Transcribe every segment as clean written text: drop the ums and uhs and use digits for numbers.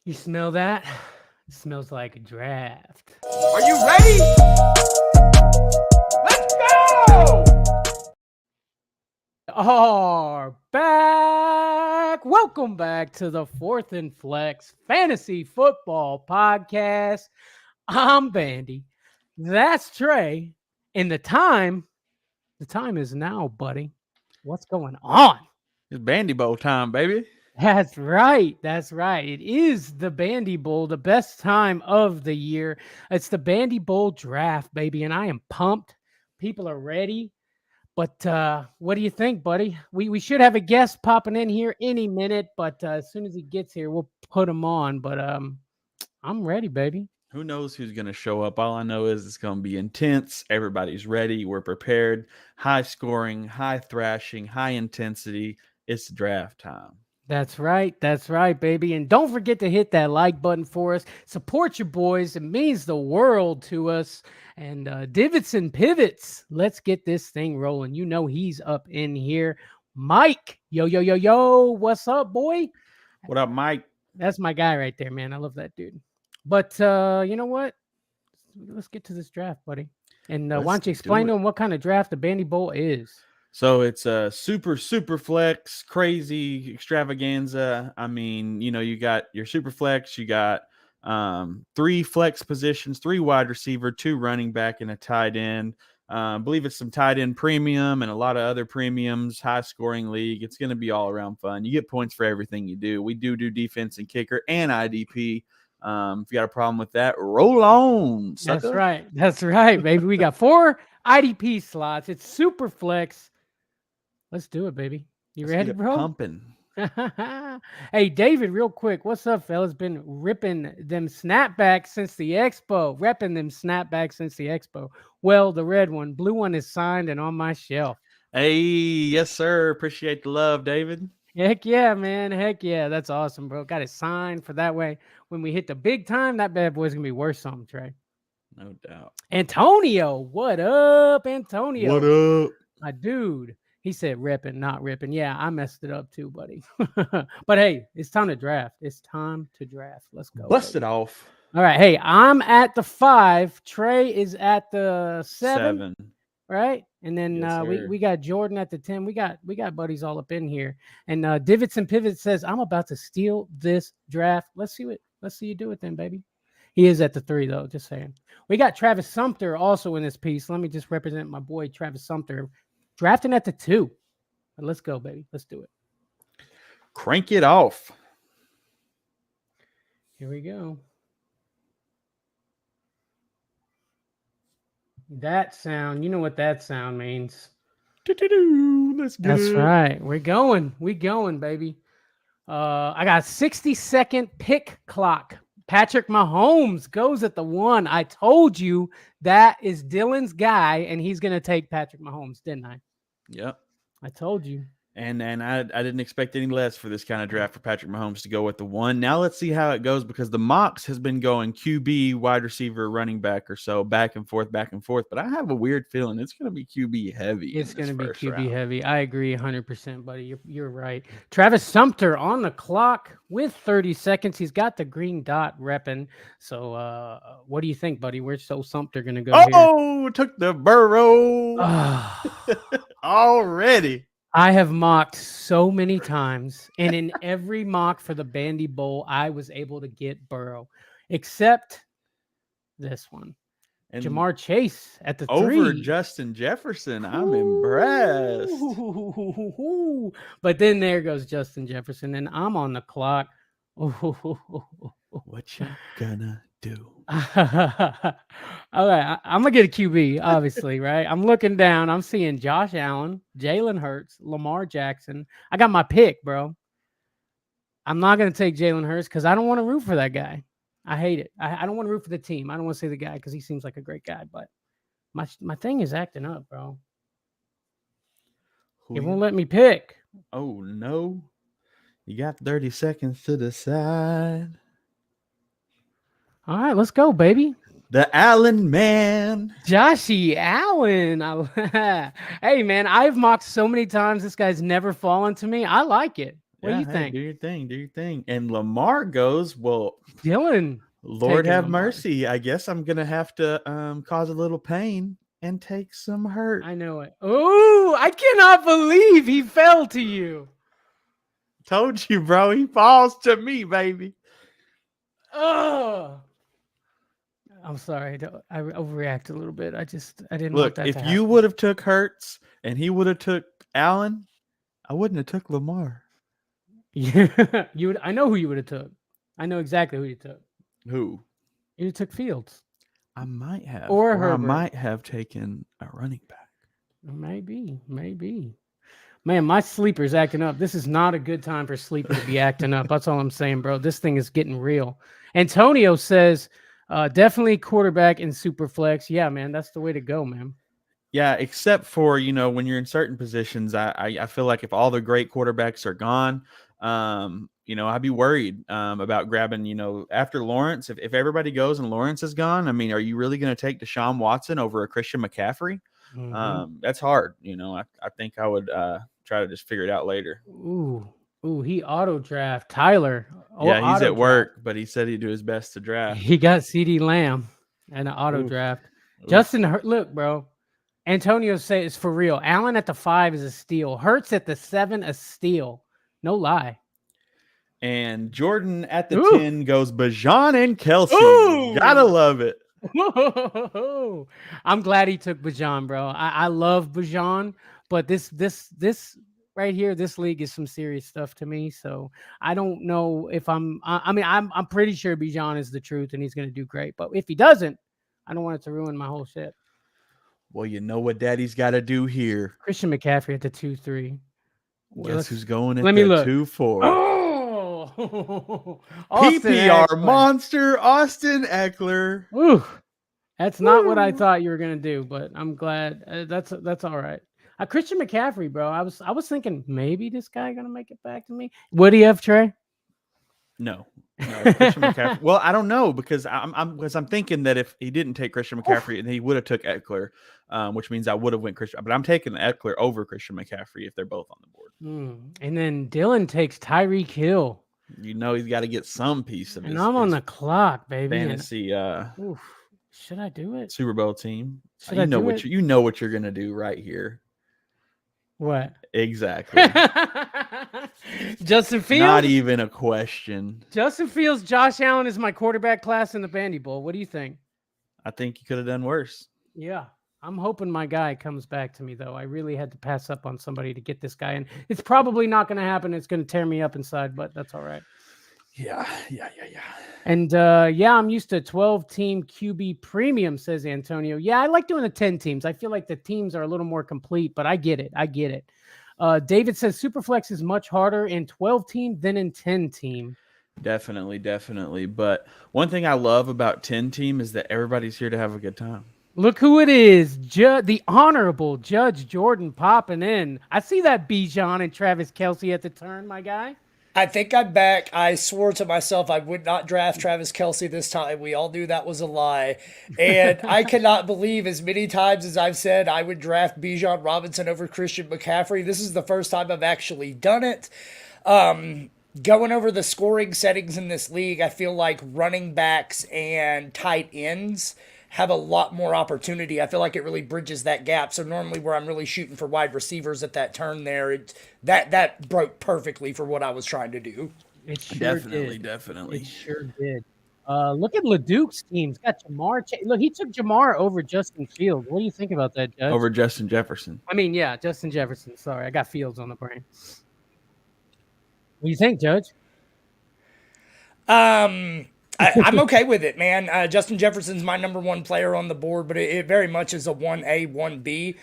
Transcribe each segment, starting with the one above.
You smell that? It smells like a draft. Are you ready? Let's go! Are back. Welcome back to the Fourth and Flex Fantasy Football Podcast. I'm Bandy. That's Trey. And the time is now, buddy. What's going on? It's Bandy Bowl time, baby. That's right. That's right. It is the Bandy Bowl, the best time of the year. It's the Bandy Bowl draft, baby, and I am pumped. People are ready. But what do you think, buddy? We should have a guest popping in here any minute, but as soon as he gets here, we'll put him on. But I'm ready, baby. Who knows who's going to show up? All I know is it's going to be intense. Everybody's ready. We're prepared. High scoring, high thrashing, high intensity. It's draft time. That's right. That's right, baby. And don't forget to hit that like button for us. Support your boys. It means the world to us. And divots and pivots. Let's get this thing rolling. You know he's up in here. Mike. Yo, yo, yo, yo. What's up, boy? What up, Mike? That's my guy right there, man. I love that dude. But you know what? Let's get to this draft, buddy. And why don't you explain to him what kind of draft the Bandy Bowl is? So it's a super flex, crazy extravaganza. I mean, you know, you got your super flex, you got 3 flex positions, 3 wide receiver, 2 running back, and a tight end. I believe it's some tight end premium and a lot of other premiums, high scoring league. It's going to be all around fun. You get points for everything you do. We do defense and kicker and IDP. If you got a problem with that, roll on. Sucker. That's right. That's right, baby. We got 4 IDP slots. It's super flex. Let's do it, baby. You ready, bro? Pumping. Hey, David, real quick. What's up, fellas? Been ripping them snapbacks since the expo. Repping them snapbacks since the expo. Well, the red one. Blue one is signed and on my shelf. Hey, yes, sir. Appreciate the love, David. Heck yeah, man. Heck yeah. That's awesome, bro. Got it signed for that way. When we hit the big time, that bad boy's going to be worth something, Trey. No doubt. Antonio. What up, Antonio? What up? My dude. He said ripping, not ripping. Yeah, I messed it up too, buddy. But hey, it's time to draft. It's time to draft. Let's go. Bust it off. All right. Hey, I'm at the 5. Trey is at the 7. Right? And then Yes, we got Jordan at the 10. We got buddies all up in here. And Divots and Pivots says, I'm about to steal this draft. Let's see you do it then, baby. He is at the 3, though, just saying. We got Travis Sumter also in this piece. Let me just represent my boy Travis Sumter. Drafting at the 2. But let's go, baby. Let's do it. Crank it off. Here we go. That sound, you know what that sound means. Let's get That's it. right. We're going. We going, baby. I got 60-second pick clock. Patrick Mahomes goes at the 1. I told you that is Dylan's guy, and he's going to take Patrick Mahomes, didn't I? Yep. I told you. And I didn't expect any less for this kind of draft for Patrick Mahomes to go with the 1. Now let's see how it goes, because the mocks has been going QB, wide receiver, running back or so, back and forth. But I have a weird feeling it's going to be QB heavy. It's going to be QB round. heavy. I agree 100%, buddy. You're right. Travis Sumter on the clock with 30 seconds. He's got the green dot repping. So what do you think, buddy? Where's Sumter going to go here? Oh, took the Burrow already. I have mocked so many times, and in every mock for the Bandy Bowl, I was able to get Burrow, except this one. And Jamar Chase at the 3. Over Justin Jefferson. I'm impressed. But then there goes Justin Jefferson, and I'm on the clock. What you gonna do? All right, I'm gonna get a QB, obviously, right? I'm looking down. I'm seeing Josh Allen, Jalen Hurts, Lamar Jackson. I got my pick, bro. I'm not gonna take Jalen Hurts because I don't want to root for that guy. I hate it. I don't want to root for the team. I don't want to say the guy because he seems like a great guy, but my thing is acting up, bro. It won't let me pick. Oh no. You got 30 seconds to decide. All right, let's go, baby. The Allen man. Joshy Allen. Hey, man, I've mocked so many times. This guy's never fallen to me. I like it. What do Yeah, you hey, think? do your thing, do your thing. And Lamar goes, well, Dylan. Lord taking have Lamar. mercy. I guess I'm gonna have to cause a little pain and take some hurt. I know it. Oh, I cannot believe he fell to you. Told you, bro. He falls to me, baby. Oh, I'm sorry. I overreact a little bit. I didn't want Look, that to if you happen. would have took Hurts and he would have took Allen, I wouldn't have took Lamar. Yeah, you would. I know who you would have took. I know exactly who you took. Who? You took Fields I might have, or I Herbert. might have taken a running back. Maybe. Man, my sleeper's acting up. This is not a good time for sleeper to be acting up. That's all I'm saying, bro. This thing is getting real. Antonio says, definitely quarterback in Superflex. Yeah, man, that's the way to go, man. Yeah, except for, when you're in certain positions, I feel like if all the great quarterbacks are gone, I'd be worried about grabbing, after Lawrence, if everybody goes and Lawrence is gone, I mean, are you really going to take Deshaun Watson over a Christian McCaffrey? That's hard. I think I would try to just figure it out later. Ooh, he auto draft Tyler. Yeah, he's auto at work, but he said he'd do his best to draft. He got CD Lamb and an auto Oof. draft. Oof. Justin, look, bro. Antonio says it's for real. Allen at the 5 is a steal. Hurts at the 7, a steal. No lie. And Jordan at the Ooh. 10 goes Bijan and Kelsey. Ooh. Gotta love it. I'm glad he took Bijan, bro. I love Bijan, but this right here, this league is some serious stuff to me. So I don't know if I'm pretty sure Bijan is the truth and he's going to do great. But if he doesn't, I don't want it to ruin my whole shit. Well, you know what Daddy's got to do here. Christian McCaffrey at the 2-3. Guess who's going at let me the look. 2-4? Oh, PPR monster Austin Eckler. Ooh, that's not what I thought you were gonna do, but I'm glad. That's all right. Christian McCaffrey, bro. I was thinking maybe this guy gonna make it back to me. Would he have, Trey? No, Christian McCaffrey. Well, I don't know because I'm thinking that if he didn't take Christian McCaffrey and he would have took Eckler, which means I would have went Christian. But I'm taking Eckler over Christian McCaffrey if they're both on the board. And then Dylan takes Tyreek Hill. He's got to get some piece of and I'm on the clock, baby. Fantasy. Should I do it? Super Bowl team. Should I do it? You know what you're gonna do right here. What? Exactly. Justin Fields? Not even a question. Justin Fields, Josh Allen is my quarterback class in the Bandy Bowl. What do you think? I think you could have done worse. Yeah. I'm hoping my guy comes back to me, though. I really had to pass up on somebody to get this guy in. It's probably not going to happen. It's going to tear me up inside, but that's all right. Yeah. And I'm used to 12-team QB premium, says Antonio. Yeah, I like doing the 10 teams. I feel like the teams are a little more complete, but I get it. David says Superflex is much harder in 12-team than in 10-team. Definitely. But one thing I love about 10-team is that everybody's here to have a good time. Look who it is. The Honorable Judge Jordan popping in. I see that Bijan and Travis Kelce at the turn, my guy. I think I'm back. I swore to myself I would not draft Travis Kelce this time. We all knew that was a lie. And I cannot believe as many times as I've said I would draft Bijan Robinson over Christian McCaffrey. This is the first time I've actually done it. Going over the scoring settings in this league, I feel like running backs and tight ends have a lot more opportunity. I feel like it really bridges that gap. So normally where I'm really shooting for wide receivers at that turn there, that broke perfectly for what I was trying to do. It sure Definitely. It sure did. Look at LeDuc's team. He's got Jamar. Look, he took Jamar over Justin Fields. What do you think about that, Judge? Over Justin Jefferson. Justin Jefferson. Sorry, I got Fields on the brain. What do you think, Judge? I'm okay with it, man. Justin Jefferson's my number one player on the board, but it very much is a 1A, 1B.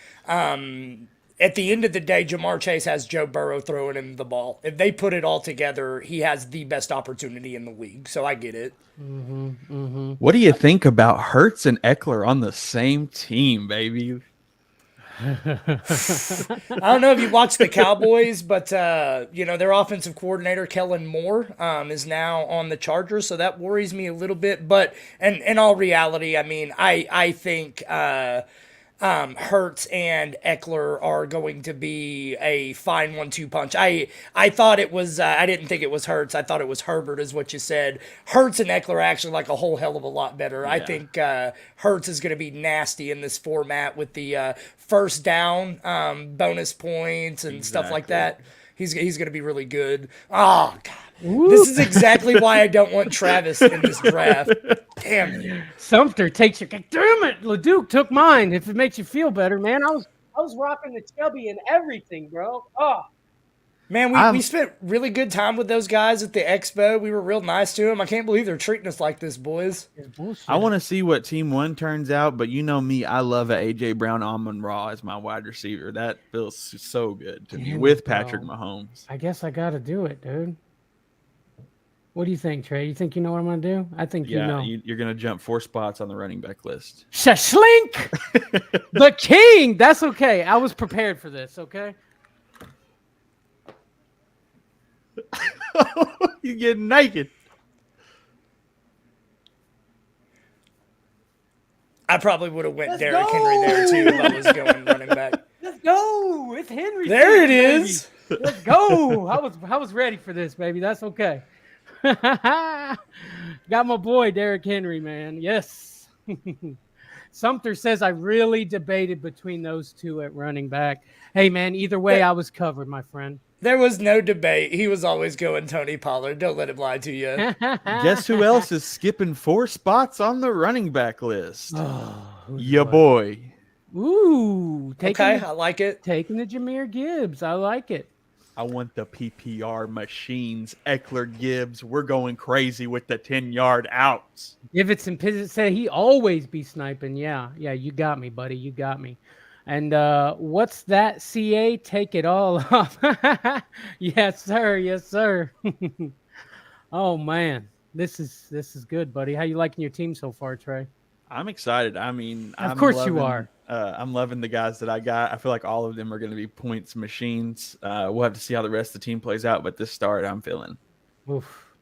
At the end of the day, Jamar Chase has Joe Burrow throwing him the ball. If they put it all together, he has the best opportunity in the league. So I get it. What do you think about Hurts and Eckler on the same team, baby? I don't know if you watch the Cowboys, but their offensive coordinator Kellen Moore is now on the Chargers, so that worries me a little bit. But in all reality, I mean, I think Hurts and Eckler are going to be a fine 1-2 punch. I thought it was. I didn't think it was Hurts. I thought it was Herbert, is what you said. Hurts and Eckler are actually like a whole hell of a lot better. I Yeah. think Hurts is going to be nasty in this format with the first down bonus points and stuff like that. He's going to be really good. Oh God. This is exactly why I don't want Travis in this draft. Damn it. Sumter takes your cake. Damn it, LeDuc took mine. If it makes you feel better, man. I was rocking the chubby and everything, bro. Oh, Man, we spent really good time with those guys at the expo. We were real nice to them. I can't believe they're treating us like this, boys. it's bullshit. I want to see what Team 1 turns out, but you know me, I love a A.J. Brown Amon Ra as my wide receiver. That feels so good to me Damn with it, Patrick bro. Mahomes. I guess I got to do it, dude. What do you think, Trey? You think you know what I'm going to do? I think you Yeah, know. you're going to jump 4 spots on the running back list. Shashlink! The king! That's okay. I was prepared for this, okay? You get naked. I probably would have went Let's Derrick go! Henry there too if I was going running back. Let's go! It's Henry. There it baby. is. Let's go! I was ready for this, baby. That's okay. Got my boy Derrick Henry, man. Yes. Sumter says I really debated between those two at running back. Hey, man, either way, I was covered, my friend. There was no debate. He was always going Tony Pollard. Don't let him lie to you. Guess who else is skipping 4 spots on the running back list? Who's Ya what? boy. Ooh, Okay, I like it. taking the Jahmyr Gibbs. I like it. I want the PPR machines. Eckler Gibbs. We're going crazy with the 10-yard outs.Ivets and Pizzet said he always be sniping. Yeah, you got me, buddy. You got me. And what's that, CA? Take it all off. Yes, sir. Yes, sir. Oh man, this is good, buddy. How you liking your team so far, Trey? I'm excited. I mean, Of course you are. I'm loving the guys that I got. I feel like all of them are going to be points machines. We'll have to see how the rest of the team plays out, but this start I'm feeling. Oof.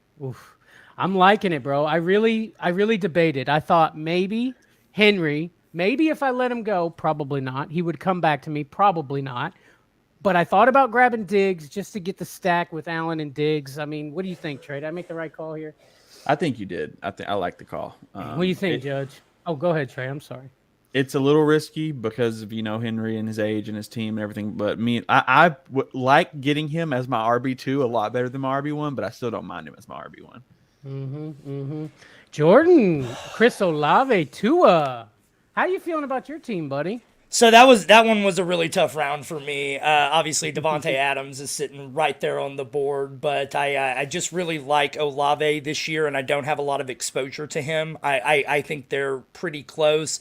I'm liking it, bro. I really debated. I thought maybe Henry, maybe if I let him go, probably not. He would come back to me, probably not. But I thought about grabbing Diggs just to get the stack with Allen and Diggs. I mean, what do you think, Trey? Did I make the right call here? I think you did. I like the call. What do you think, Judge? Oh, go ahead, Trey. I'm sorry. It's a little risky because of Henry and his age and his team and everything. But I would like getting him as my RB2 a lot better than my RB1, but I still don't mind him as my RB1. Jordan, Chris Olave, Tua. How you feeling about your team, buddy? So that one was a really tough round for me. Obviously, Devontae Adams is sitting right there on the board, but I just really like Olave this year, and I don't have a lot of exposure to him. I think they're pretty close.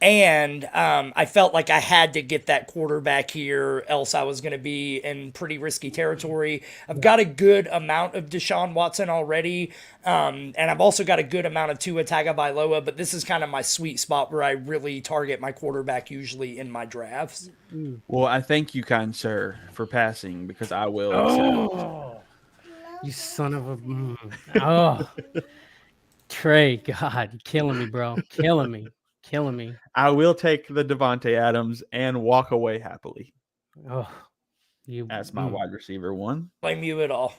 And I felt like I had to get that quarterback here, else I was going to be in pretty risky territory. I've got a good amount of Deshaun Watson already, and I've also got a good amount of Tua Tagovailoa, but this is kind of my sweet spot where I really target my quarterback usually in my drafts. Well, I thank you, kind sir, for passing because I will. Oh, you son of a... Oh, Trey, God, you're killing me, bro. Killing me. I will take the Devontae Adams and walk away happily. Oh, you as my wide receiver 1. Blame you at all.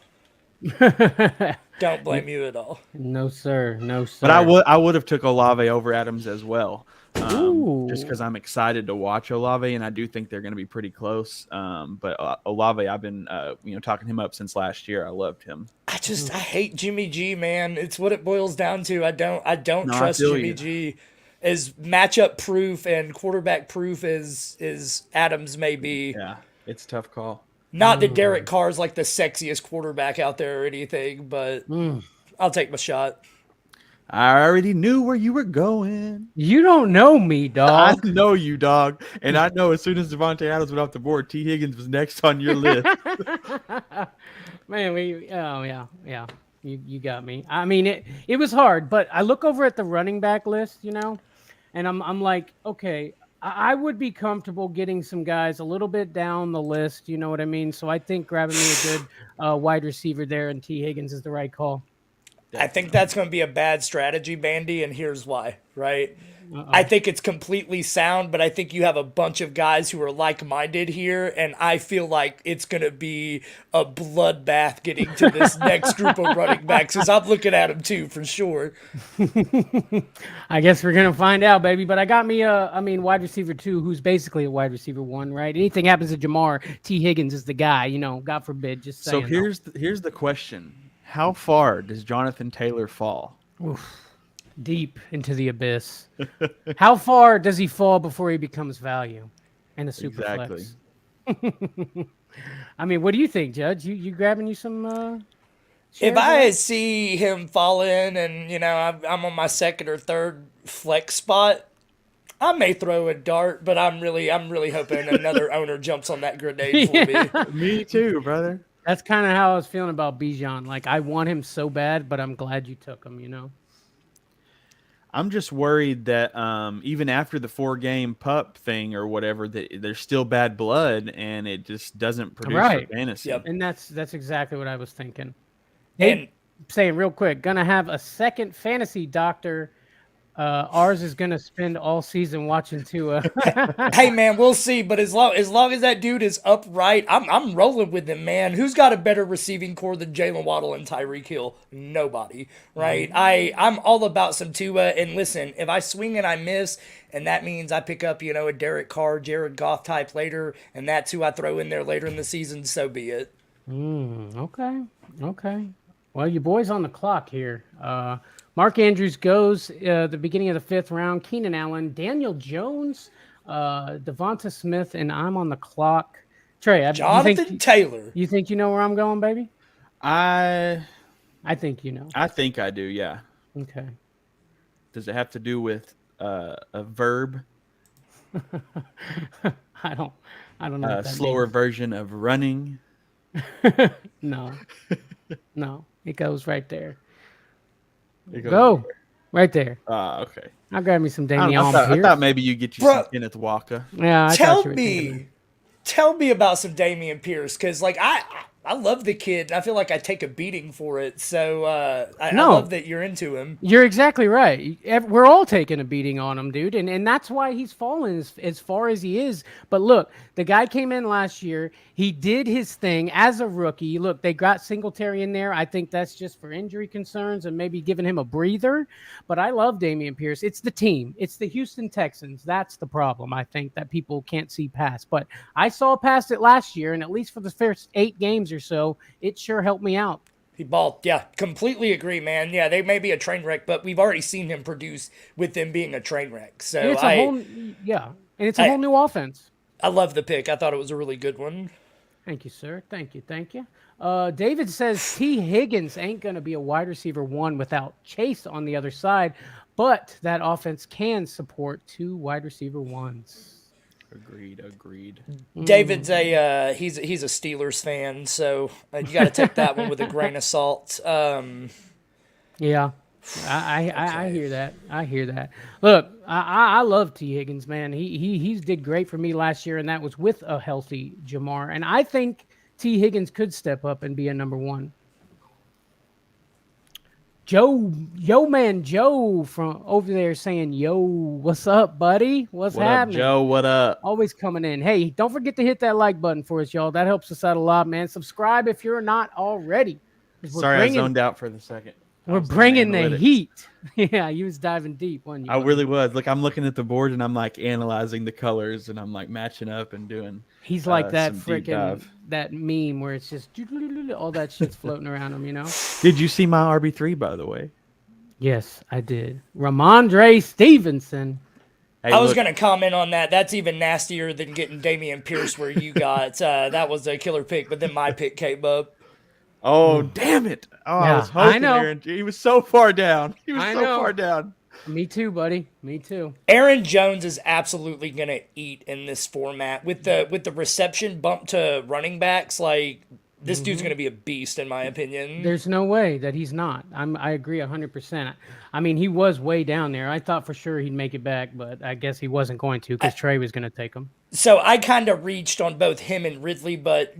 Don't blame you at all. No, sir. But I would have took Olave over Adams as well. Just because I'm excited to watch Olave, and I do think they're going to be pretty close. But Olave, I've been talking him up since last year. I loved him. I hate Jimmy G, man. It's what it boils down to. I don't trust Jimmy G. As matchup proof and quarterback proof as Adams may be. Yeah, it's a tough call. Not that Derek Carr's like the sexiest quarterback out there or anything, but I'll take my shot. I already knew where you were going. You don't know me, dog. I know you, dog. And I know as soon as Devontae Adams went off the board, T. Higgins was next on your list. Man, yeah. You got me. I mean, it was hard, but I look over at the running back list, and I'm like, okay, I would be comfortable getting some guys a little bit down the list. You know what I mean? So I think grabbing me a good wide receiver there and T. Higgins is the right call. I think that's going to be a bad strategy, Bandy, and here's why, right? Uh-oh. I think it's completely sound, but I think you have a bunch of guys who are like-minded here, and I feel like it's going to be a bloodbath getting to this next group of running backs, because I'm looking at them too, for sure. I guess we're gonna find out, baby. But I got me wide receiver 2, who's basically a wide receiver 1, right? Anything happens to Jamar, T. Higgins is the guy, God forbid. Just saying. So here's the question: how far does Jonathan Taylor fall? Oof. Deep into the abyss. How far does he fall before he becomes value and a super flex? I mean, what do you think, Judge? You grabbing you some? If I see him fall in, and I'm on my second or third flex spot, I may throw a dart, but I'm really hoping another owner jumps on that grenade for me. Me too, brother. That's kind of how I was feeling about Bijan. Like, I want him so bad, but I'm glad you took him. I'm just worried that even after the 4-game pup thing or whatever, that there's still bad blood and it just doesn't produce for fantasy. Yep. And that's exactly what I was thinking. And saying real quick, gonna have a second fantasy doctor. Ours is gonna spend all season watching Tua. hey man, we'll see. But as long as that dude is upright, I'm rolling with him, man. Who's got a better receiving core than Jalen Waddle and Tyreek Hill? Nobody, right? I'm all about some Tua. And listen, if I swing and I miss, and that means I pick up a Derek Carr, Jared Goff type later, and that's who I throw in there later in the season, so be it. Okay. Well, your boy's on the clock here. Mark Andrews goes the beginning of the 5th round. Keenan Allen, Daniel Jones, Devonta Smith, and I'm on the clock. Trey, Jonathan Taylor. You think you know where I'm going, baby? I think you know. I think I do, yeah. Okay. Does it have to do with a verb? I don't know. A slower version of running? No. No. It goes right there. Go right there. Okay. I'll grab me some Damian I thought maybe you get you some Kenneth Walker. Yeah. Tell me about some Dameon Pierce, because I love the kid. I feel like I take a beating for it. So I love that you're into him. You're exactly right. We're all taking a beating on him, dude. And that's why he's fallen as far as he is. But look, the guy came in last year. He did his thing as a rookie. Look, they got Singletary in there. I think that's just for injury concerns and maybe giving him a breather. But I love Dameon Pierce. It's the team. It's the Houston Texans. That's the problem, I think, that people can't see past. But I saw past it last year, and at least for the first 8 games or so, it sure helped me out. He balled. Yeah, completely agree, man. Yeah, they may be a train wreck, but we've already seen him produce with them being a train wreck. So and it's a whole new offense. I love the pick. I thought it was a really good one. Thank you, sir. Thank you. David says T. Higgins ain't going to be a wide receiver 1 without Chase on the other side, but that offense can support 2 wide receiver 1s. Agreed. David's he's a Steelers fan, so you got to take that one with a grain of salt. Yeah, I hear that. I hear that. Look, I love T. Higgins, man. He did great for me last year, and that was with a healthy Jamar. And I think T. Higgins could step up and be a number 1. Joe from over there saying, yo, what's up, buddy? What's happening? Up, Joe? What up? Always coming in. Hey, don't forget to hit that like button for us, y'all. That helps us out a lot, man. Subscribe if you're not already. Sorry, I zoned out for the second. We're bringing the heat. Yeah, you was diving deep, wasn't you? I really was. Look, I'm looking at the board and I'm like analyzing the colors and I'm like matching up and doing. He's like that freaking that meme where it's just all that shit's floating around him, Did you see my RB3, by the way? Yes, I did. Ramondre Stevenson. Hey, I was going to comment on that. That's even nastier than getting Dameon Pierce where you got. That was a killer pick, but then my pick came up. Oh, damn it. Oh, yeah, I was hoping Aaron. He was so far down. Far down. Me too, buddy. Me too. Aaron Jones is absolutely going to eat in this format. With the reception bump to running backs, like, this dude's going to be a beast, in my opinion. There's no way that he's not. I agree 100%. I mean, he was way down there. I thought for sure he'd make it back, but I guess he wasn't going to because Trey was going to take him. So I kind of reached on both him and Ridley, but,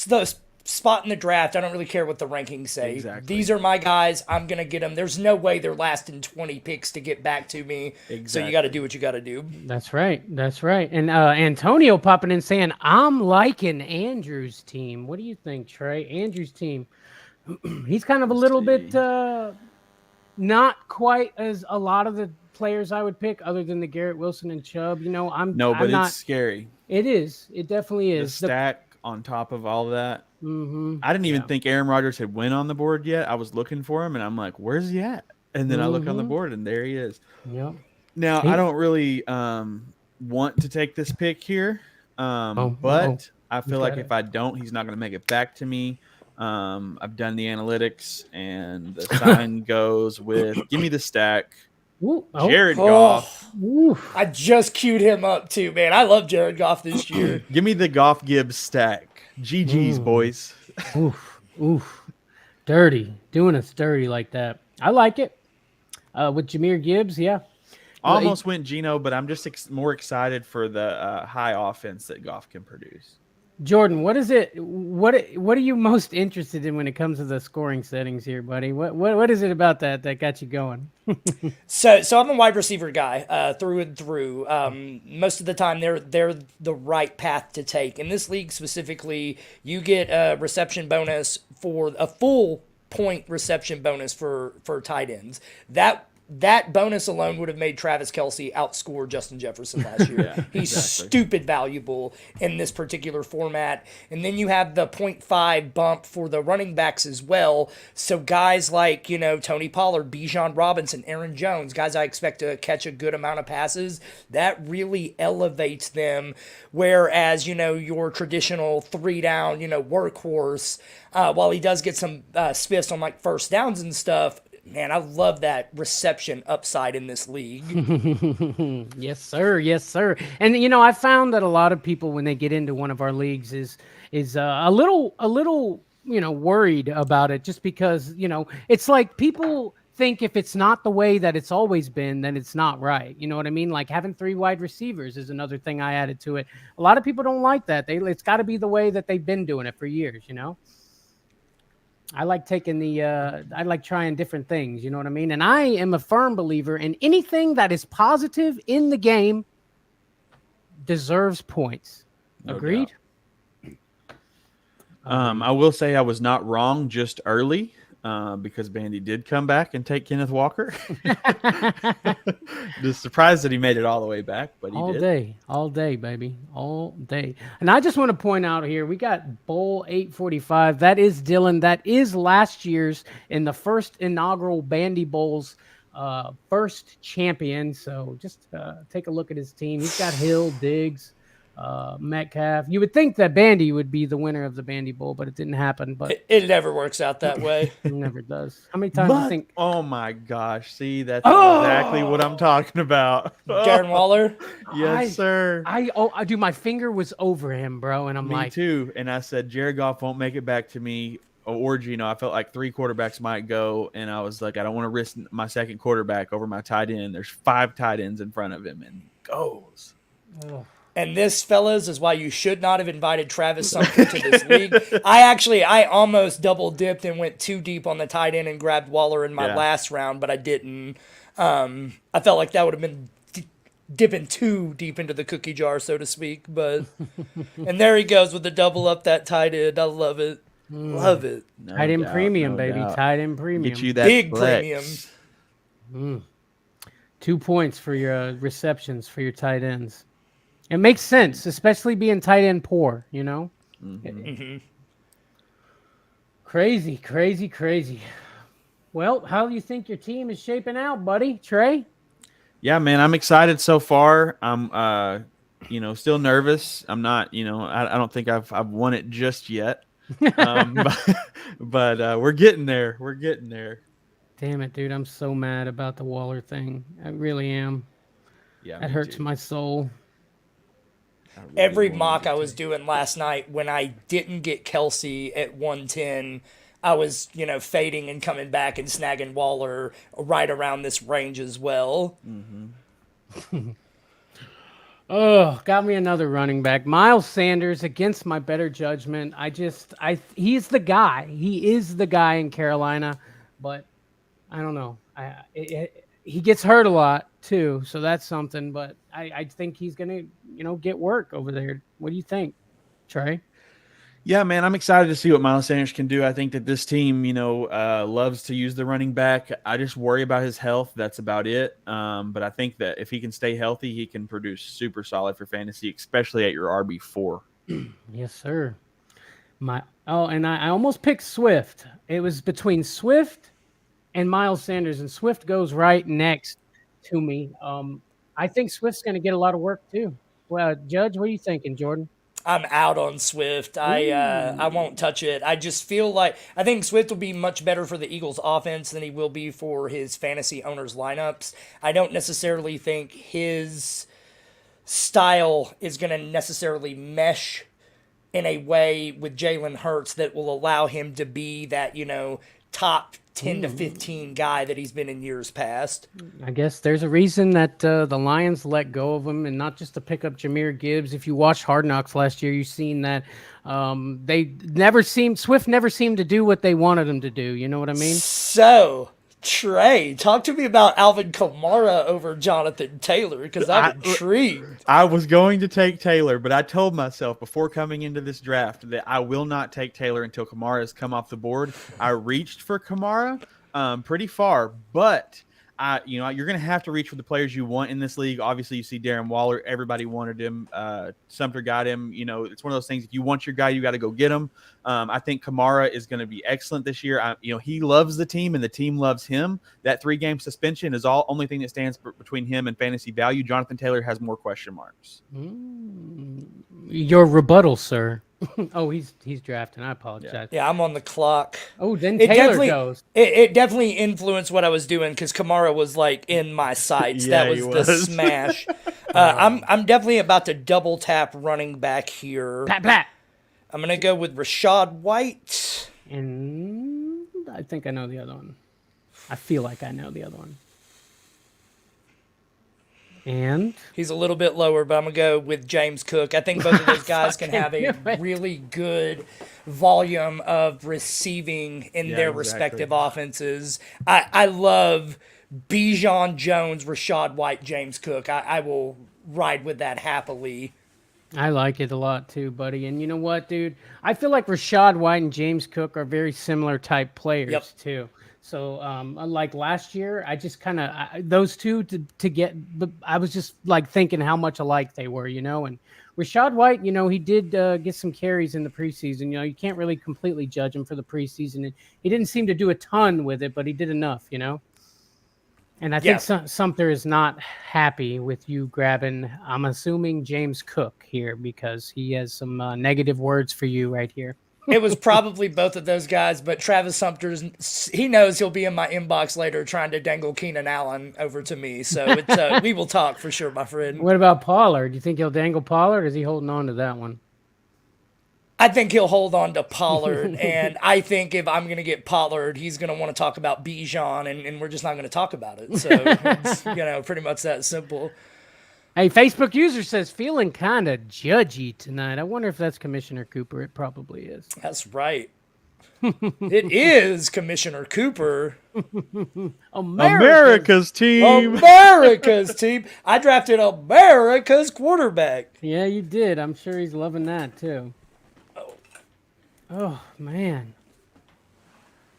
those spot in the draft, I don't really care what the rankings say. Exactly. These are my guys. I'm going to get them. There's no way they're lasting 20 picks to get back to me. Exactly. So you got to do what you got to do. That's right. That's right. And Antonio popping in saying, I'm liking Andrew's team. What do you think, Trey? Andrew's team. He's kind of a little bit not quite as a lot of the players I would pick other than the Garrett Wilson and Chubb. You know, I'm it's scary. It is. It definitely is. The stack on top of all that. Mm-hmm. I didn't even think Aaron Rodgers had went on the board yet. I was looking for him, and I'm like, where's he at? And then I look on the board, and there he is. Yep. Now, I don't really want to take this pick here, but I feel like if I don't, he's not going to make it back to me. I've done the analytics, and the sign goes with, give me the stack. Jared Goff. I just queued him up too, man. I love Jared Goff this year. Give me the Goff Gibbs stack. GG's, boys. Oof. Dirty. Doing us dirty like that. I like it. With Jahmyr Gibbs, yeah. Almost went Geno, but I'm just more excited for the high offense that Goff can produce. Jordan, what is it? What are you most interested in when it comes to the scoring settings here, buddy? What is it about that got you going? So I'm a wide receiver guy through and through. Most of the time, they're the right path to take. In this league specifically, you get a reception bonus for a full point reception bonus for tight ends. That bonus alone would have made Travis Kelce outscore Justin Jefferson last year. He's stupid valuable in this particular format. And then you have the 0.5 bump for the running backs as well. So guys like, Tony Pollard, Bijan Robinson, Aaron Jones, guys I expect to catch a good amount of passes, that really elevates them. Whereas, your traditional 3-down, workhorse, while he does get some spiffs on like first downs and stuff, man, I love that reception upside in this league. Yes, sir. Yes, sir. And I found that a lot of people when they get into one of our leagues is a little worried about it, just because it's like people think if it's not the way that it's always been, then it's not right. You know what I mean? Like having 3 wide receivers is another thing I added to it. A lot of people don't like that. It's got to be the way that they've been doing it for years. I like I like trying different things, you know what I mean? And I am a firm believer in anything that is positive in the game deserves points. Agreed? I will say I was not wrong just early because Bandy did come back and take Kenneth Walker. Just surprised that he made it all the way back, but he did. All day, baby, all day. And I just want to point out here, we got Bowl 845. That is Dylan. That is last year's in the first inaugural Bandy Bowl's first champion. So just take a look at his team. He's got Hill, Diggs, Metcalf. You would think that Bandy would be the winner of the Bandy Bowl, but it didn't happen. But it never works out that way. It never does. How many times do you think? Oh my gosh! See, that's exactly what I'm talking about. Darren Waller. Yes, sir. I do. My finger was over him, bro, and I'm Me like, too. And I said Jared Goff won't make it back to me. Or I felt like 3 quarterbacks might go, and I was like, I don't want to risk my second quarterback over my tight end. There's 5 tight ends in front of him, and goes. oh. And this, fellas, is why you should not have invited Travis Sumter to this league. I almost double dipped and went too deep on the tight end and grabbed Waller in my last round, but I didn't. I felt like that would have been dipping too deep into the cookie jar, so to speak. But and there he goes with the double up that tight end. I love it. Love it. No tight end doubt, premium, no baby. doubt. Tight end premium. Get you that Big flex. premium. 2 points for your receptions for your tight ends. It makes sense, especially being tight end poor, Mm-hmm. Crazy, crazy, crazy. Well, how do you think your team is shaping out, buddy? Trey? Yeah, man, I'm excited so far. I'm, still nervous. I'm not, I don't think I've won it just yet. But we're getting there. We're getting there. Damn it, dude. I'm so mad about the Waller thing. I really am. Yeah, that hurts my soul. Really Every mock I was doing last night when I didn't get Kelce at 110, I was, fading and coming back and snagging Waller right around this range as well. Mm-hmm. Oh, got me another running back. Miles Sanders against my better judgment. He's the guy. He is the guy in Carolina, but I don't know. He gets hurt a lot too, so that's something. But I think he's gonna, get work over there. What do you think, Trey? Yeah, man, I'm excited to see what Miles Sanders can do. I think that this team, loves to use the running back. I just worry about his health. That's about it. But I think that if he can stay healthy, he can produce super solid for fantasy, especially at your RB4. Yes, sir. And I almost picked Swift. It was between Swift and Miles Sanders, and Swift goes right next to me. I think Swift's going to get a lot of work too. Well, Judge, what are you thinking, Jordan? I'm out on Swift. I won't touch it. I just feel like I think Swift will be much better for the Eagles offense than he will be for his fantasy owners lineups. I don't necessarily think his style is going to necessarily mesh in a way with Jalen Hurts that will allow him to be that, top 10 to 15 guy that he's been in years past. I guess there's a reason that the Lions let go of him, and not just to pick up Jahmyr Gibbs. If you watched Hard Knocks last year, you've seen that Swift never seemed to do what they wanted him to do. You know what I mean? So, Trey, talk to me about Alvin Kamara over Jonathan Taylor, because I'm intrigued. I was going to take Taylor, but I told myself before coming into this draft that I will not take Taylor until Kamara has come off the board. I reached for Kamara pretty far, but you're going to have to reach for the players you want in this league. Obviously, you see Darren Waller. Everybody wanted him. Sumter got him. It's one of those things. If you want your guy, you got to go get him. I think Kamara is going to be excellent this year. He loves the team, and the team loves him. That 3-game suspension is only thing that stands between him and fantasy value. Jonathan Taylor has more question marks. Your rebuttal, sir. Oh, he's drafting. I apologize. Yeah, I'm on the clock. Oh, then Taylor goes. It definitely influenced what I was doing because Kamara was like in my sights. Yeah, that was the smash. I'm definitely about to double tap running back here. Pat. I'm gonna go with Rashad White. And I think I know the other one. I feel like I know the other one. And he's a little bit lower, but I'm going to go with James Cook. I think both of those guys can have a really good volume of receiving in their respective offenses. I love Bijan Jones, Rashad White, James Cook. I will ride with that happily. I like it a lot too, buddy. And you know what, dude? I feel like Rashad White and James Cook are very similar type players too. So, unlike last year, I just kind of those two to get. But I was just like thinking how much alike they were, And Rashad White, he did get some carries in the preseason. You can't really completely judge him for the preseason. He didn't seem to do a ton with it, but he did enough, And I think Sumter is not happy with you grabbing. I'm assuming James Cook here because he has some negative words for you right here. It was probably both of those guys, but Travis Sumter, he knows he'll be in my inbox later trying to dangle Keenan Allen over to me. So we will talk for sure, my friend. What about Pollard? Do you think he'll dangle Pollard, or is he holding on to that one? I think he'll hold on to Pollard, and I think if I'm going to get Pollard, he's going to want to talk about Bijan, and we're just not going to talk about it. So it's pretty much that simple. Hey, Facebook user says, feeling kind of judgy tonight. I wonder if that's Commissioner Cooper. It probably is. That's right. It is Commissioner Cooper. America's team. America's team. I drafted America's quarterback. Yeah, you did. I'm sure he's loving that, too. Oh, man.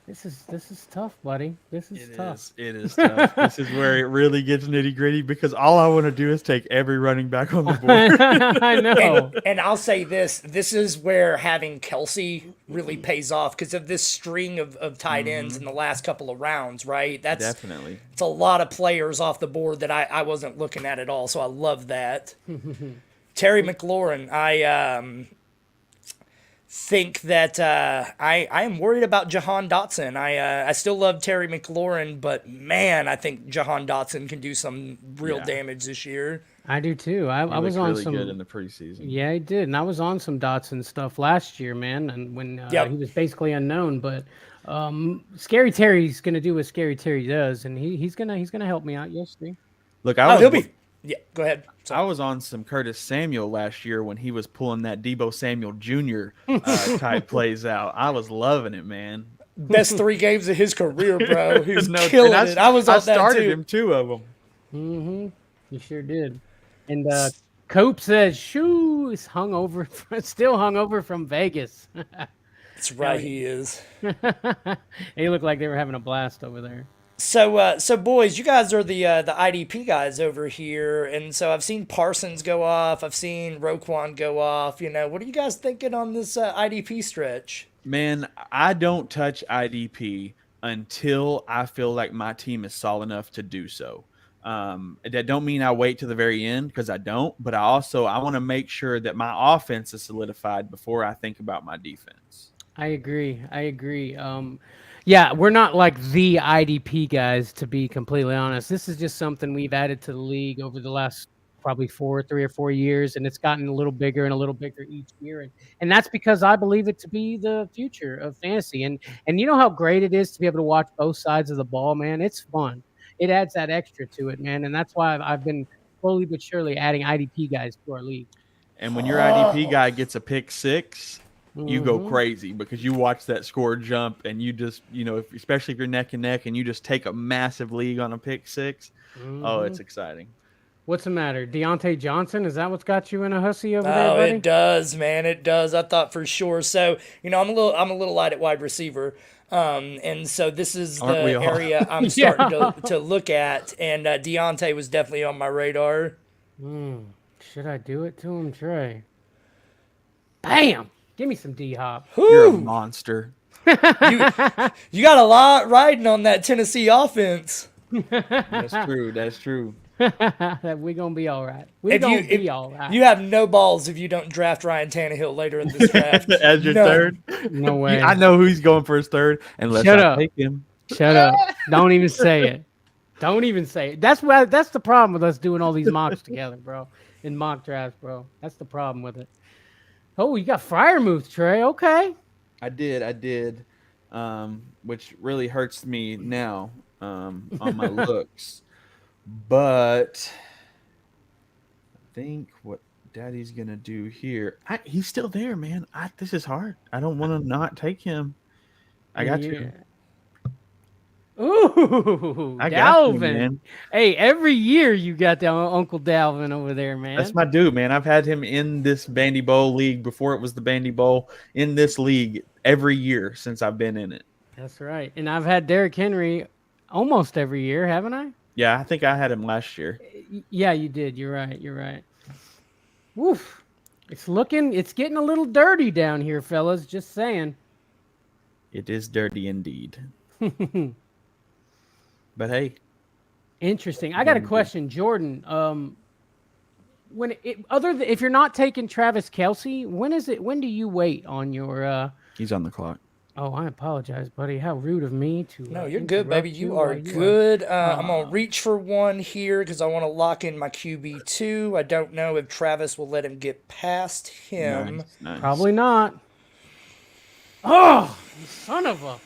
This is tough, buddy. This is tough. It is tough. This is where it really gets nitty gritty because all I want to do is take every running back on the board. I know. And I'll say this is where having Kelsey really pays off because of this string of tight ends in the last couple of rounds, right? That's definitely. It's a lot of players off the board that I wasn't looking at all, so I love that. Terry McLaurin, I think that I am worried about Jahan Dotson. I still love Terry McLaurin, but man, I think Jahan Dotson can do some real damage this year. I do too. I was on really some good in the preseason. Yeah, he did, and I was on some Dotson stuff last year, man. And when he was basically unknown, but Scary Terry's gonna do what Scary Terry does, and he's gonna help me out. You'll see. Look, Yeah, go ahead. I was on some Curtis Samuel last year when he was pulling that Debo Samuel Jr. Type plays out. I was loving it, man. Best 3 games of his career, bro. He was No, killing and it. I was on that started too. him 2 of them. Mm-hmm. You sure did. And Cope says, "Shoo, is hungover, still hungover from Vegas." That's right, he is. They look like they were having a blast over there. So boys, you guys are the IDP guys over here, and so I've seen Parsons go off. I've seen Roquan go off. You know, what are you guys thinking on this IDP stretch? Man, I don't touch IDP until I feel like my team is solid enough to do so. That don't mean I wait to the very end, because I don't, but I want to make sure that my offense is solidified before I think about my defense. I agree. Yeah, we're not like the IDP guys, to be completely honest. This is just something we've added to the league over the last probably 3 or 4 years, and it's gotten a little bigger and a little bigger each year. And that's because I believe it to be the future of fantasy. And you know how great it is to be able to watch both sides of the ball, man? It's fun. It adds that extra to it, man. And that's why I've been slowly but surely adding IDP guys to our league. And when your IDP guy gets a pick 6, you go crazy, because you watch that score jump, and you just, especially if you're neck and neck and you just take a massive lead on a pick 6. Oh, it's exciting. What's the matter? Deontay Johnson? Is that what's got you in a hussy over there, buddy? It does, man. It does. I thought for sure. So, I'm a little light at wide receiver. And so this is the area I'm starting to look at, and Deontay was definitely on my radar. Should I do it to him, Trey? Bam! Give me some D-Hop. You're a monster. You got a lot riding on that Tennessee offense. That's true. That's true. We're going to be all right. We're going to be all right. You have no balls if you don't draft Ryan Tannehill later in this draft. As your third? No way. I know who he's going for his third, unless I take him. Shut up. Don't even say it. Don't even say it. That's the problem with us doing all these mocks together, bro. In mock drafts, bro. That's the problem with it. Oh, you got Freiermuth, Trey. Okay. I did. Which really hurts me now on my looks. But I think what Daddy's going to do here, he's still there, man. This is hard. I don't want to not take him. I got you. Ooh, I Dalvin. got you, man. Hey, every year you got the Uncle Dalvin over there, man. That's my dude, man. I've had him in this Bandy Bowl league before it was the Bandy Bowl, in this league every year since I've been in it. That's right. And I've had Derrick Henry almost every year, haven't I? Yeah, I think I had him last year. Yeah, you did. You're right. Woof. It's getting a little dirty down here, fellas. Just saying. It is dirty indeed. But hey. Interesting. I got a question, Jordan. If you're not taking Travis Kelce, when do you wait on your He's on the clock. Oh, I apologize, buddy. How rude of me to No, you're good, baby. You are good. I'm going to reach for one here because I want to lock in my QB2. I don't know if Travis will let him get past him. Nice. Probably not. Oh, son of a...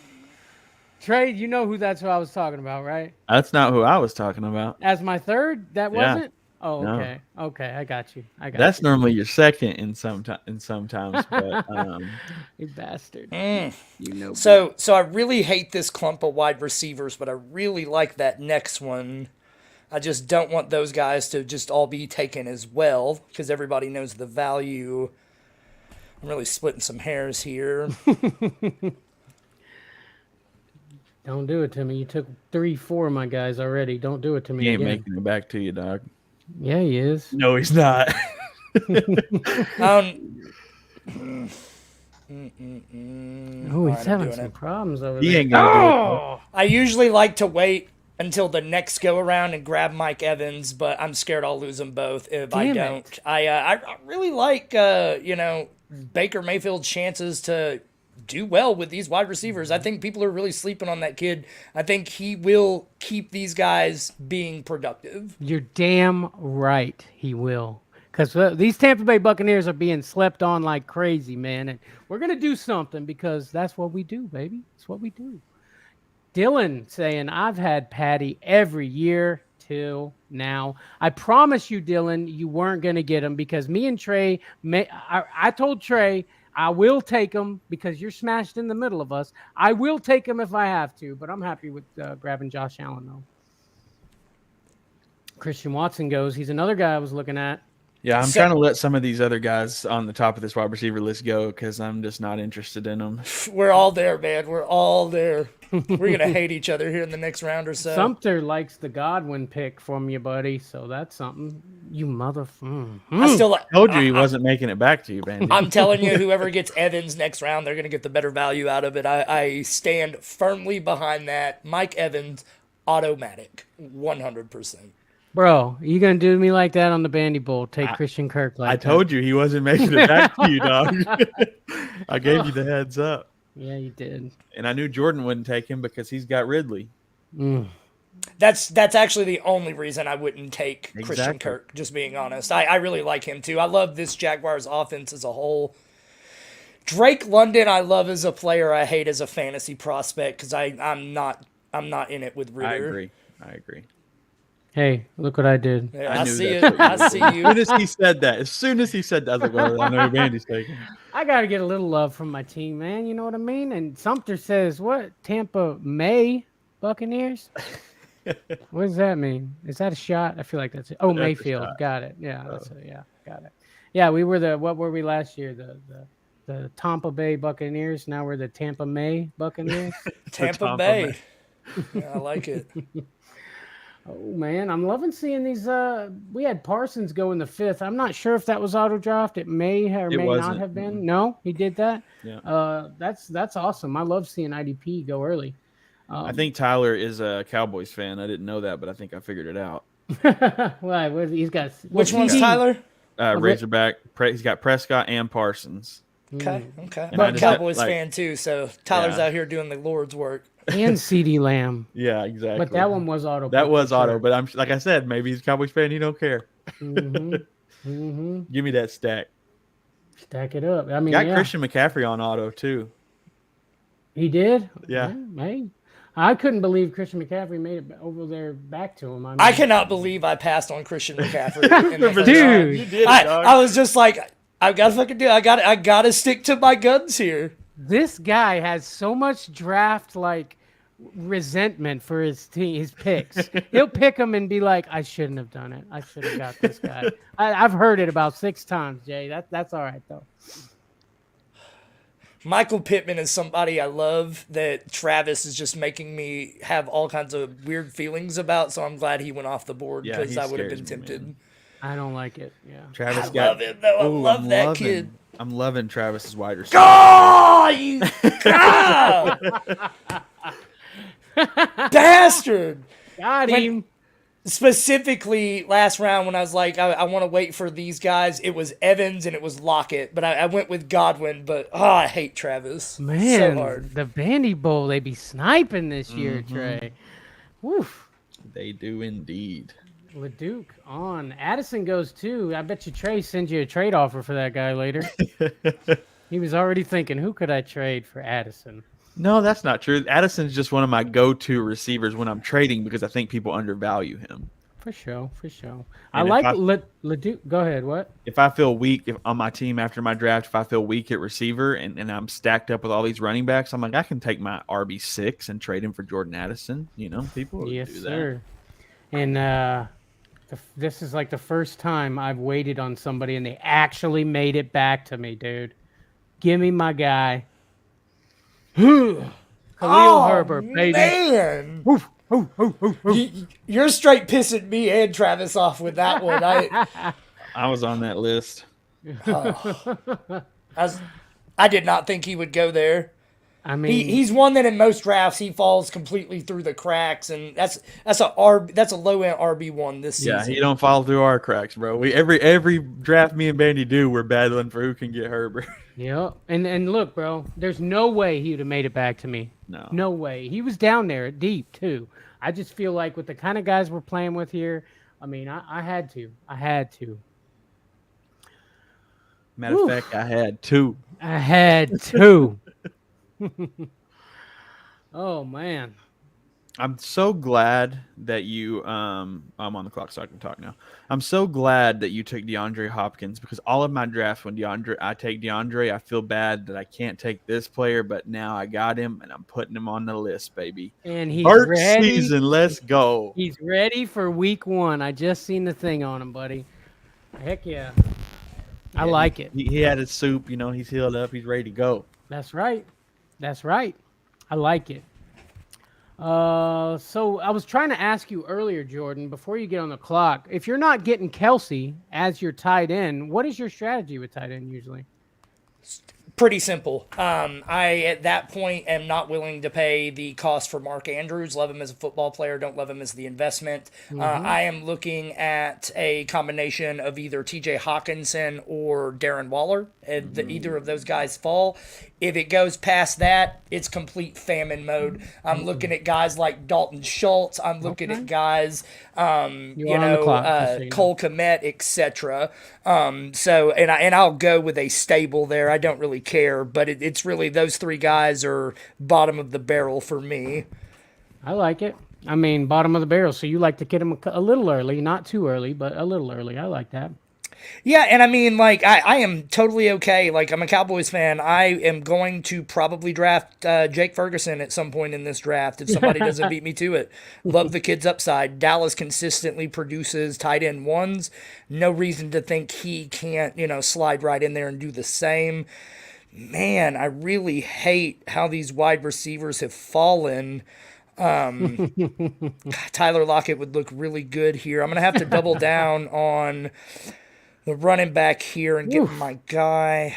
Trey, you know that's who I was talking about, right? That's not who I was talking about. As my third? That wasn't? Yeah. Oh, No. okay. Okay, I got you. That's normally your second in sometimes, but you bastard. You know. So I really hate this clump of wide receivers, but I really like that next one. I just don't want those guys to just all be taken as well, because everybody knows the value. I'm really splitting some hairs here. Don't do it to me. You took 3-4 of my guys already. Don't do it to me. he ain't again. making it back to you, dog. Yeah, he is. No, he's not. Oh, he's having some problems over there. He ain't gonna do it. I usually like to wait until the next go around and grab Mike Evans, but I'm scared I'll lose them both if I don't. I really like Baker Mayfield's chances to do well with these wide receivers. I think people are really sleeping on that kid. I think he will keep these guys being productive. You're damn right he will. Because these Tampa Bay Buccaneers are being slept on like crazy, man. And we're going to do something because that's what we do, baby. That's what we do. Dylan saying, I've had Patty every year. until now. I promise you, Dylan, you weren't going to get him because me and Trey, I told Trey, I will take him because you're smashed in the middle of us. I will take him if I have to, but I'm happy with grabbing Josh Allen, though. Christian Watson goes. He's another guy I was looking at. Yeah, I'm trying to let some of these other guys on the top of this wide receiver list go because I'm just not interested in them. We're all there, man. We're all there. We're going to hate each other here in the next round or so. Sumter likes the Godwin pick from you, buddy, so that's something. You I still told you he wasn't making it back to you, Bandy. I'm telling you, whoever gets Evans next round, they're going to get the better value out of it. I stand firmly behind that. Mike Evans, automatic, 100%. Bro, you gonna do me like that on the Bandy Bowl? Take Christian Kirk like I told you he wasn't making it back to you, dog. I gave you the heads up. Yeah, you did. And I knew Jordan wouldn't take him because he's got Ridley. That's actually the only reason I wouldn't take Christian Kirk, just being honest. I really like him too. I love this Jaguars offense as a whole. Drake London I love as a player. I hate as a fantasy prospect because I'm not in it with Ritter. I agree. Hey, look what I did. Yeah, I see it. I see you. As soon as he said that, I was like, well, I know who Bandy's taking. I got to get a little love from my team, man. You know what I mean? And Sumter says, what? Tampa May Buccaneers? What does that mean? Is that a shot? I feel like that's it. Oh, that's Mayfield. Got it. Yeah, got it. Yeah, we were what were we last year? The Tampa Bay Buccaneers. Now we're the Tampa May Buccaneers. Tampa Bay. Yeah, I like it. Oh man, I'm loving seeing these. We had Parsons go in the 5th. I'm not sure if that was auto draft. It may or may not have been. Mm-hmm. No, he did that. Yeah. That's awesome. I love seeing IDP go early. I think Tyler is a Cowboys fan. I didn't know that, but I think I figured it out. Well, he's got. Which one's Tyler? Razorback. He's got Prescott and Parsons. Okay. I'm a Cowboys fan too, so Tyler's out here doing the Lord's work. And CeeDee Lamb. Yeah, exactly. But that one was auto. That was auto, but I'm like I said, maybe he's a Cowboys fan. He don't care. Give me that stack. Stack it up. I mean, got Christian McCaffrey on auto too. He did. Yeah. Hey, I couldn't believe Christian McCaffrey made it over there back to him. I cannot believe I passed on Christian McCaffrey. Dude, you did it, dog. I was just like, I've got to fucking do it. I got to stick to my guns here. This guy has so much draft resentment for his team, his picks. He'll pick them and be like, I shouldn't have done it. I should have got this guy. I've heard it about 6 times, Jay. That's all right, though. Michael Pittman is somebody I love that Travis is just making me have all kinds of weird feelings about, so I'm glad he went off the board because I would have been tempted. Man. I don't like it. Yeah. Travis love him, though. I love that kid. I'm loving Travis's wide receiver. Oh, you bastard! Got him. Specifically, last round when I was like, I want to wait for these guys, it was Evans and it was Lockett, but I went with Godwin, but I hate Travis. Man, so hard. The Bandy Bowl, they be sniping this year, Trey. Woof. They do indeed. LeDuc on. Addison goes too. I bet you Trey sends you a trade offer for that guy later. He was already thinking, who could I trade for Addison? No, that's not true. Addison's just one of my go-to receivers when I'm trading because I think people undervalue him. For sure. And I like LeDuc. Go ahead. What? If I feel weak on my team after my draft, if I feel weak at receiver and I'm stacked up with all these running backs, I'm like, I can take my RB6 and trade him for Jordan Addison. You know, people do that. Yes, sir. And this is like the first time I've waited on somebody and they actually made it back to me, dude. Give me my guy. Khalil Herbert, baby. Man. You're straight pissing me and Travis off with that one. I was on that list. I did not think he would go there. I mean, he's one that in most drafts he falls completely through the cracks, and that's a low end RB1 this season. Yeah, he don't fall through our cracks, bro. We every draft me and Bandy do, we're battling for who can get Herbert. Yeah, and look, bro, there's no way he would have made it back to me. No way. He was down there deep too. I just feel like with the kind of guys we're playing with here, I mean, I had to. Matter of fact, I had two. Oh man. I'm so glad that you I'm on the clock so I can talk now. I'm so glad that you took DeAndre Hopkins, because all of my drafts when I take DeAndre, I feel bad that I can't take this player, but now I got him and I'm putting him on the list, baby. And he's Burt ready. season, let's go. He's ready for week 1. I just seen the thing on him, buddy. Heck yeah. I Yeah, like it. He had his soup, he's healed up, he's ready to go. That's right. That's right. I like it. So I was trying to ask you earlier, Jordan, before you get on the clock, if you're not getting Kelsey as your tight end, what is your strategy with tight end usually? Pretty simple. I, at that point, am not willing to pay the cost for Mark Andrews. Love him as a football player. Don't love him as the investment. I am looking at a combination of either TJ Hawkinson or Darren Waller. Either of those guys fall. If it goes past that, it's complete famine mode. I'm looking at guys like Dalton Schultz. I'm looking at guys, Cole Kmet, etc. I'll go with a stable there. I don't really care, but it's really those three guys are bottom of the barrel for me. I like it. I mean, bottom of the barrel. So you like to get him a little early, not too early, but a little early. I like that. Yeah, and I mean, like, I am totally okay. Like, I'm a Cowboys fan. I am going to probably draft Jake Ferguson at some point in this draft if somebody doesn't beat me to it. Love the kid's upside. Dallas consistently produces tight end ones. No reason to think he can't, slide right in there and do the same. Man, I really hate how these wide receivers have fallen. Tyler Lockett would look really good here. I'm going to have to double down on the running back here and get my guy.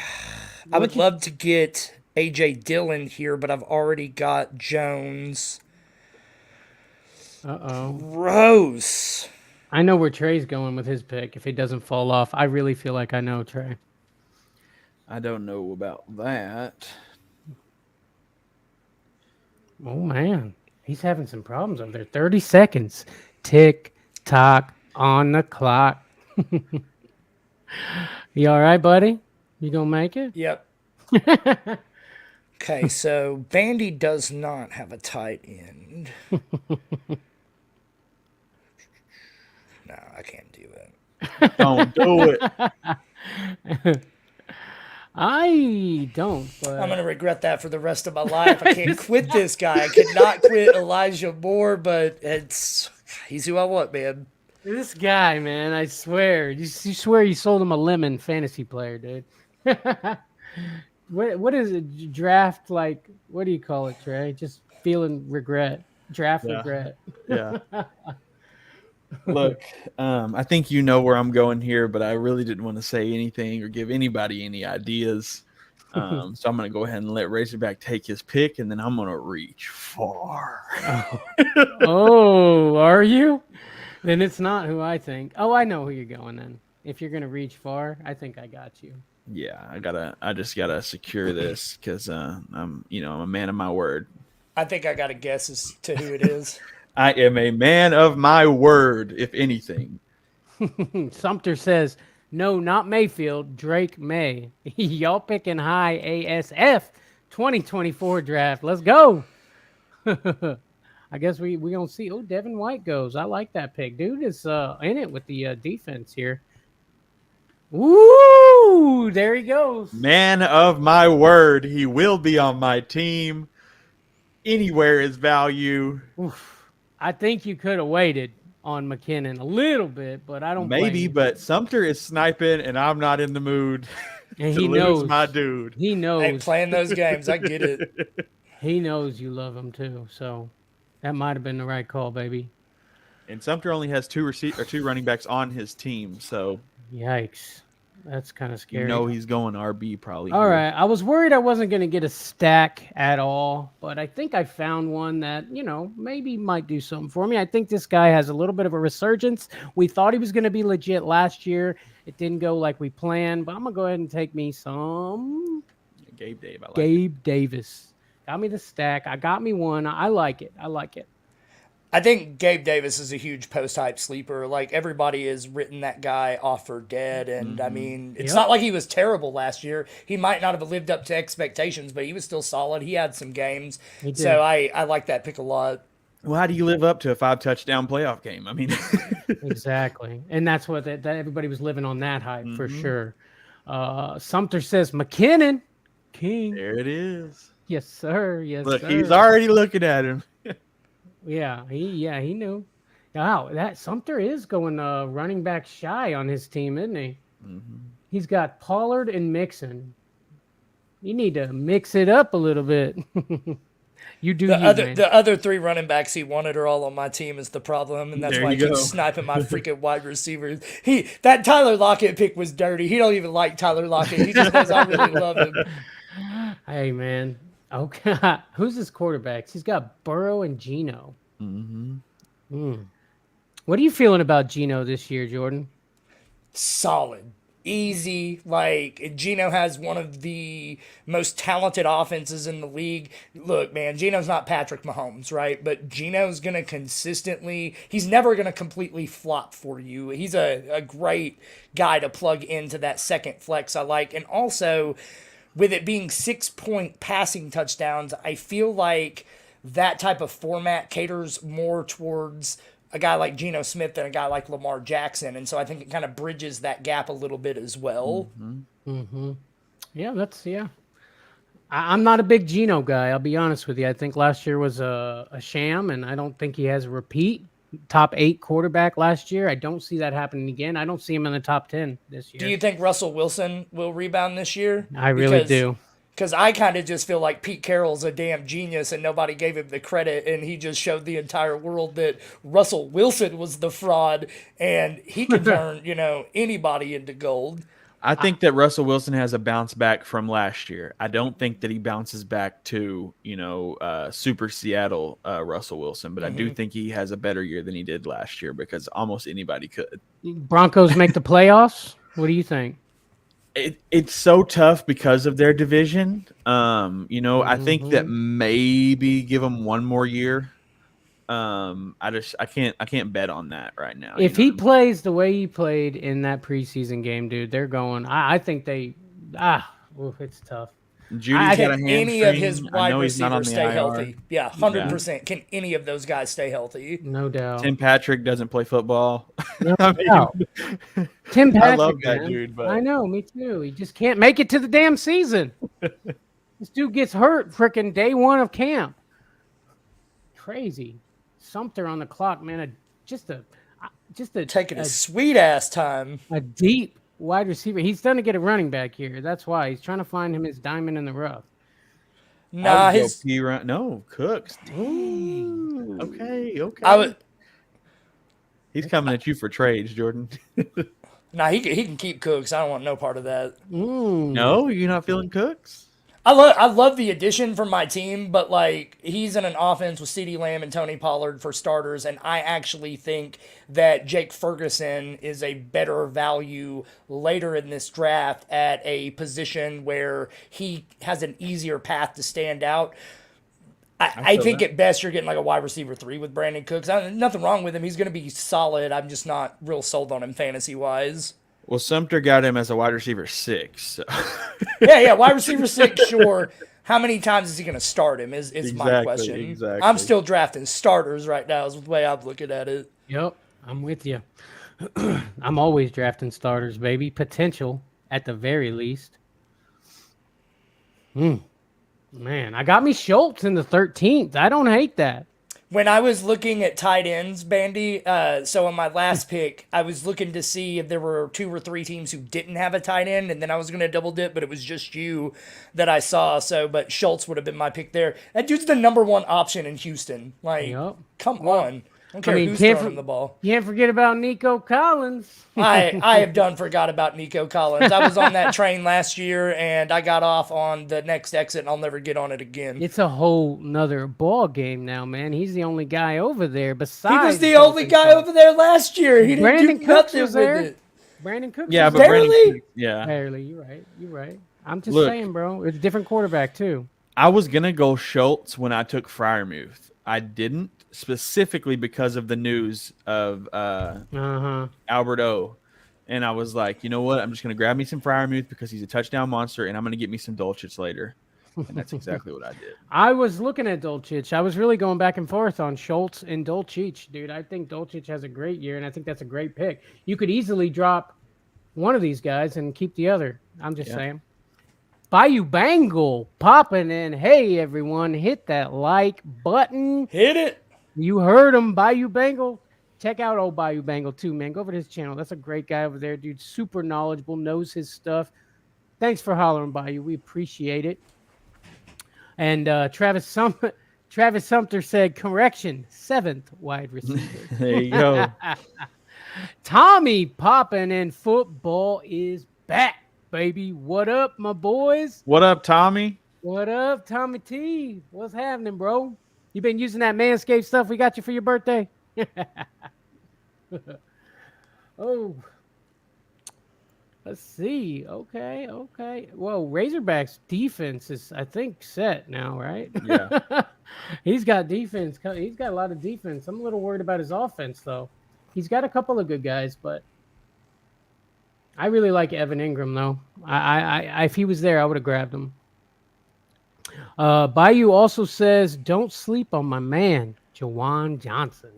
I would love to get A.J. Dillon here, but I've already got Jones. Gross. I know where Trey's going with his pick if he doesn't fall off. I really feel like I know Trey. I don't know about that. Oh, man. He's having some problems over there. 30 seconds. Tick, tock, on the clock. You all right, buddy? You gonna make it? Yep. Okay, so Bandy does not have a tight end. No, I can't do it. Don't do it. I don't. But I'm going to regret that for the rest of my life. I can't quit this guy. I cannot quit Elijah Moore, but he's who I want, man. This guy, man, I swear. You swear you sold him a lemon fantasy player, dude. What is it? Draft, like, what do you call it, Trey? Just feeling regret. Draft regret. Yeah. Look, I think you know where I'm going here, but I really didn't want to say anything or give anybody any ideas. So I'm going to go ahead and let Razorback take his pick, and then I'm going to reach far. Oh, are you? Then it's not who I think. Oh, I know who you're going then. If you're going to reach far, I think I got you. Yeah, I just gotta secure this because I'm a man of my word. I think I got a guess as to who it is. I am a man of my word, if anything. Sumter says, no, not Mayfield, Drake May. Y'all picking high ASF 2024 draft. Let's go. I guess we gonna see. Oh, Devin White goes. I like that pick. Dude is in it with the defense here. Woo! There he goes. Man of my word, he will be on my team. Anywhere is value. Oof. I think you could have waited on McKinnon a little bit, but I don't. Maybe, but Sumter is sniping, and I'm not in the mood and to he lose knows my dude. He knows. Hey, playing those games, I get it. He knows you love him too, so that might have been the right call, baby. And Sumter only has two running backs on his team, so yikes. That's kind of scary. He's going RB probably. All right. I was worried I wasn't going to get a stack at all, but I think I found one that, maybe might do something for me. I think this guy has a little bit of a resurgence. We thought he was going to be legit last year. It didn't go like we planned, but I'm going to go ahead and take me some Gabe Davis. Got me the stack. I got me one. I like it. I think Gabe Davis is a huge post-hype sleeper. Like, everybody has written that guy off for dead. And, I mean, it's not like he was terrible last year. He might not have lived up to expectations, but he was still solid. He had some games. So I like that pick a lot. Well, how do you live up to a 5-touchdown playoff game? I mean, Exactly. And that's what that everybody was living on that hype for Mhm. sure. Sumter says McKinnon, King. there it is. Yes, sir. Yes, Look, sir. he's already looking at him. Yeah, he knew. Wow, that Sumter is going running back shy on his team, isn't he? Mhm. He's got Pollard and Mixon. You need to mix it up a little bit. You do man. The other 3 running backs he wanted are all on my team is the problem, and that's There why he you keeps go. sniping my freaking wide receivers. That Tyler Lockett pick was dirty. He don't even like Tyler Lockett. He just knows I really love him. Hey, man. Okay. Who's his quarterbacks? He's got Burrow and Geno. Mhm. What are you feeling about Geno this year, Jordan? Solid. Easy. Like, Geno has one of the most talented offenses in the league. Look, man, Geno's not Patrick Mahomes, right? But Geno's going to consistently, he's never going to completely flop for you. He's a great guy to plug into that second flex I like. And also, with it being 6-point passing touchdowns, I feel like that type of format caters more towards a guy like Geno Smith than a guy like Lamar Jackson. And so I think it kind of bridges that gap a little bit as well. Yeah. I'm not a big Geno guy. I'll be honest with you. I think last year was a sham, and I don't think he has a repeat top 8 quarterback last year. I don't see that happening again. I don't see him in the top 10 this year. Do you think Russell Wilson will rebound this year? I really do. Because I kind of just feel like Pete Carroll's a damn genius and nobody gave him the credit, and he just showed the entire world that Russell Wilson was the fraud, and he can turn, anybody into gold. I think that Russell Wilson has a bounce back from last year. I don't think that he bounces back to, super Seattle Russell Wilson, but I do think he has a better year than he did last year because almost anybody could. Broncos make the playoffs? What do you think? It's so tough because of their division. I think that maybe give them one more year. I can't bet on that right now. If he plays the way he played in that preseason game, dude, they're going. I think it's tough. Judy's got a Can any of his hamstring. I wide know he's not on receivers the stay IR. healthy? Yeah, 100%. Can any of those guys stay healthy? No doubt. Tim Patrick doesn't play football. No I mean, doubt. Tim Patrick, I love that man. dude, but I know, me too. He just can't make it to the damn season. This dude gets hurt freaking day 1 of camp. Crazy. Sumter on the clock, man. Just a Taking a sweet ass time. a deep wide receiver. He's starting to get a running back here. That's why he's trying to find him his diamond in the rough. Nah, Cooks. Dang. Okay. He's coming at you for trades, Jordan. Nah, he can keep Cooks. I don't want no part of that. No, you're not feeling Cooks? I love the addition from my team, but like he's in an offense with CeeDee Lamb and Tony Pollard for starters, and I actually think that Jake Ferguson is a better value later in this draft at a position where he has an easier path to stand out. I think at best you're getting like a wide receiver 3 with Brandon Cooks. Nothing wrong with him. He's going to be solid. I'm just not real sold on him fantasy wise. Well, Sumter got him as a wide receiver 6. So. Yeah, wide receiver 6, sure. How many times is he going to start him is my question. Exactly. I'm still drafting starters right now is the way I'm looking at it. Yep, I'm with you. I'm always drafting starters, baby. Potential at the very least. Man, I got me Schultz in the 13th. I don't hate that. When I was looking at tight ends, Bandy, so on my last pick, I was looking to see if there were 2 or 3 teams who didn't have a tight end, and then I was going to double dip, but it was just you that I saw. But Schultz would have been my pick there. That dude's the number 1 option in Houston. Come on. I don't care who's throwing him the ball. You can't forget about Nico Collins. I have done forgot about Nico Collins. I was on that train last year, and I got off on the next exit, and I'll never get on it again. It's a whole nother ball game now, man. He's the only guy over there besides. He was the only guy over there last year. He didn't do nothing with it. Brandon Cooks. Yeah, but barely. Barely. You're right. I'm just saying, bro. It's a different quarterback too. I was gonna go Schultz when I took Freiermuth. I didn't, specifically because of the news of Albert O. And I was like, you know what? I'm just going to grab me some Freiermuth because he's a touchdown monster, and I'm going to get me some Dulcich later. And that's exactly what I did. I was looking at Dolcic. I was really going back and forth on Schultz and Dolcic, dude. I think Dolcic has a great year, and I think that's a great pick. You could easily drop one of these guys and keep the other. I'm just saying. Bayou Bengal popping in. Hey, everyone, hit that like button. Hit it. You heard him, Bayou Bengal. Check out old Bayou Bengal too, man. Go over to his channel. That's a great guy over there, dude. Super knowledgeable, knows his stuff. Thanks for hollering, Bayou. We appreciate it. And Travis Sumter said, correction, 7th wide receiver. There you go. Tommy popping in. Football is back, baby. What up, my boys? What up, Tommy? What up, Tommy T? What's happening, bro? You been using that Manscaped stuff we got you for your birthday? Oh, let's see. Okay. Whoa, Razorbacks defense is, I think, set now, right? Yeah. He's got defense. He's got a lot of defense. I'm a little worried about his offense, though. He's got a couple of good guys, but I really like Evan Ingram, though. I if he was there, I would have grabbed him. Bayou also says, don't sleep on my man, Jawan Johnson.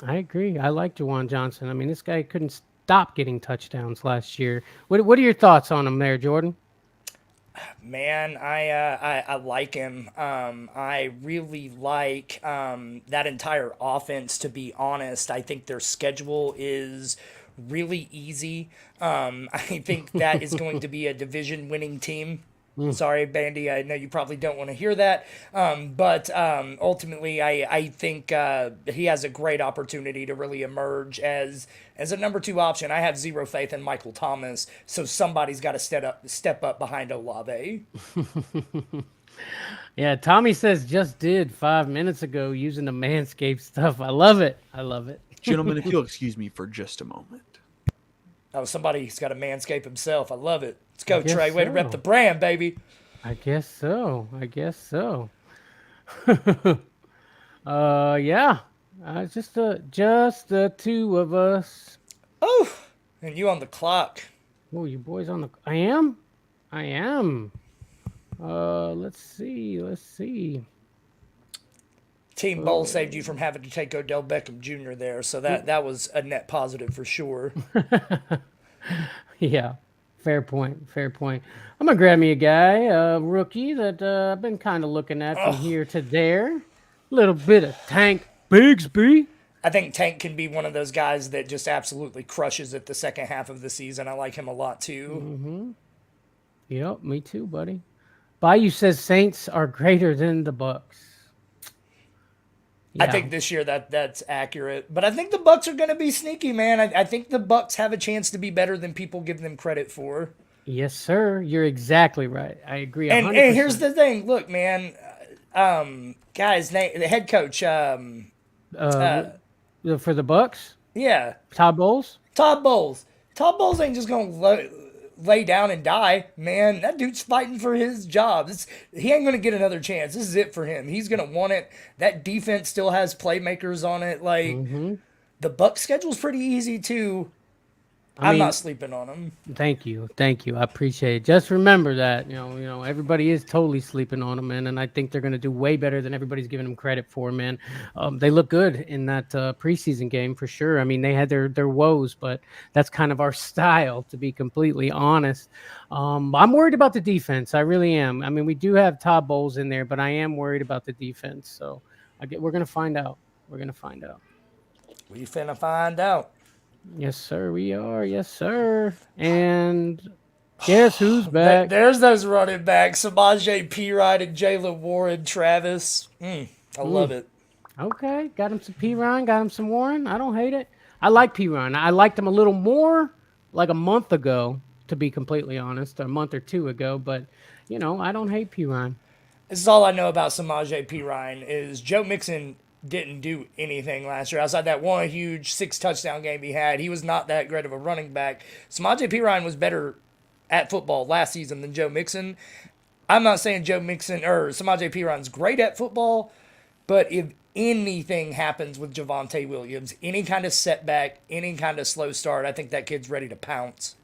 I agree. I like Jawan Johnson. I mean, this guy couldn't stop getting touchdowns last year. What are your thoughts on him there, Jordan? Man, I like him. I really like that entire offense, to be honest. I think their schedule is really easy. I think that is going to be a division-winning team. Sorry, Bandy, I know you probably don't want to hear that. But ultimately, I think he has a great opportunity to really emerge as a number 2 option. I have zero faith in Michael Thomas, so somebody's got to step up behind Olave. Yeah, Tommy says just did 5 minutes ago using the Manscaped stuff. I love it. Gentlemen, if you'll excuse me for just a moment. Oh, somebody's got a Manscaped himself. I love it. Let's go, Trey. Way to so. rep the brand, baby. I guess so. Yeah. Just the 2 of us. Oh, and you on the clock. Oh, you boys on the... I am. Let's see. Team Bowl saved you from having to take Odell Beckham Jr. there, so that was a net positive for sure. Yeah, fair point. I'm gonna grab me a guy, a rookie that I've been kind of looking at from here to there. Little bit of Tank Bigsby. I think Tank can be one of those guys that just absolutely crushes it the second half of the season. I like him a lot too. Yep, me too, buddy. Bayou says Saints are greater than the Bucks. Yeah. I think this year that's accurate, but I think the Bucks are going to be sneaky, man. I think the Bucks have a chance to be better than people give them credit for. Yes, sir. You're exactly right. I agree. 100%. And here's the thing. Look, man, guys, the head coach, for the Bucks, yeah, Todd Bowles. Todd Bowles ain't just going to lay down and die, man. That dude's fighting for his job. He ain't going to get another chance. This is it for him. He's going to want it. That defense still has playmakers on it. Like, the Bucs schedule's pretty easy too. I'm not sleeping on them. Thank you. I appreciate it. Just remember that, you know, everybody is totally sleeping on them, man, and I think they're going to do way better than everybody's giving them credit for, man. They look good in that preseason game for sure. I mean, they had their woes, but that's kind of our style, to be completely honest. I'm worried about the defense. I really am. I mean, we do have Todd Bowles in there, but I am worried about the defense. So we're going to find out. We finna find out. Yes, sir, we are. Yes, sir. And guess who's back? There's those running backs, Samaje Perine and Jalen Warren, Travis. I love it. Okay, got him some Perine, got him some Warren. I don't hate it. I like Perine. I liked him a little more like a month ago, to be completely honest, a month or 2 ago. But, you know, I don't hate Perine. This is all I know about Samaje Perine is Joe Mixon didn't do anything last year. Outside that one huge 6-touchdown game he had, he was not that great of a running back. Samaje Perine was better at football last season than Joe Mixon. I'm not saying Joe Mixon or Samaje Perine's great at football, but if anything happens with Javonte Williams, any kind of setback, any kind of slow start, I think that kid's ready to pounce.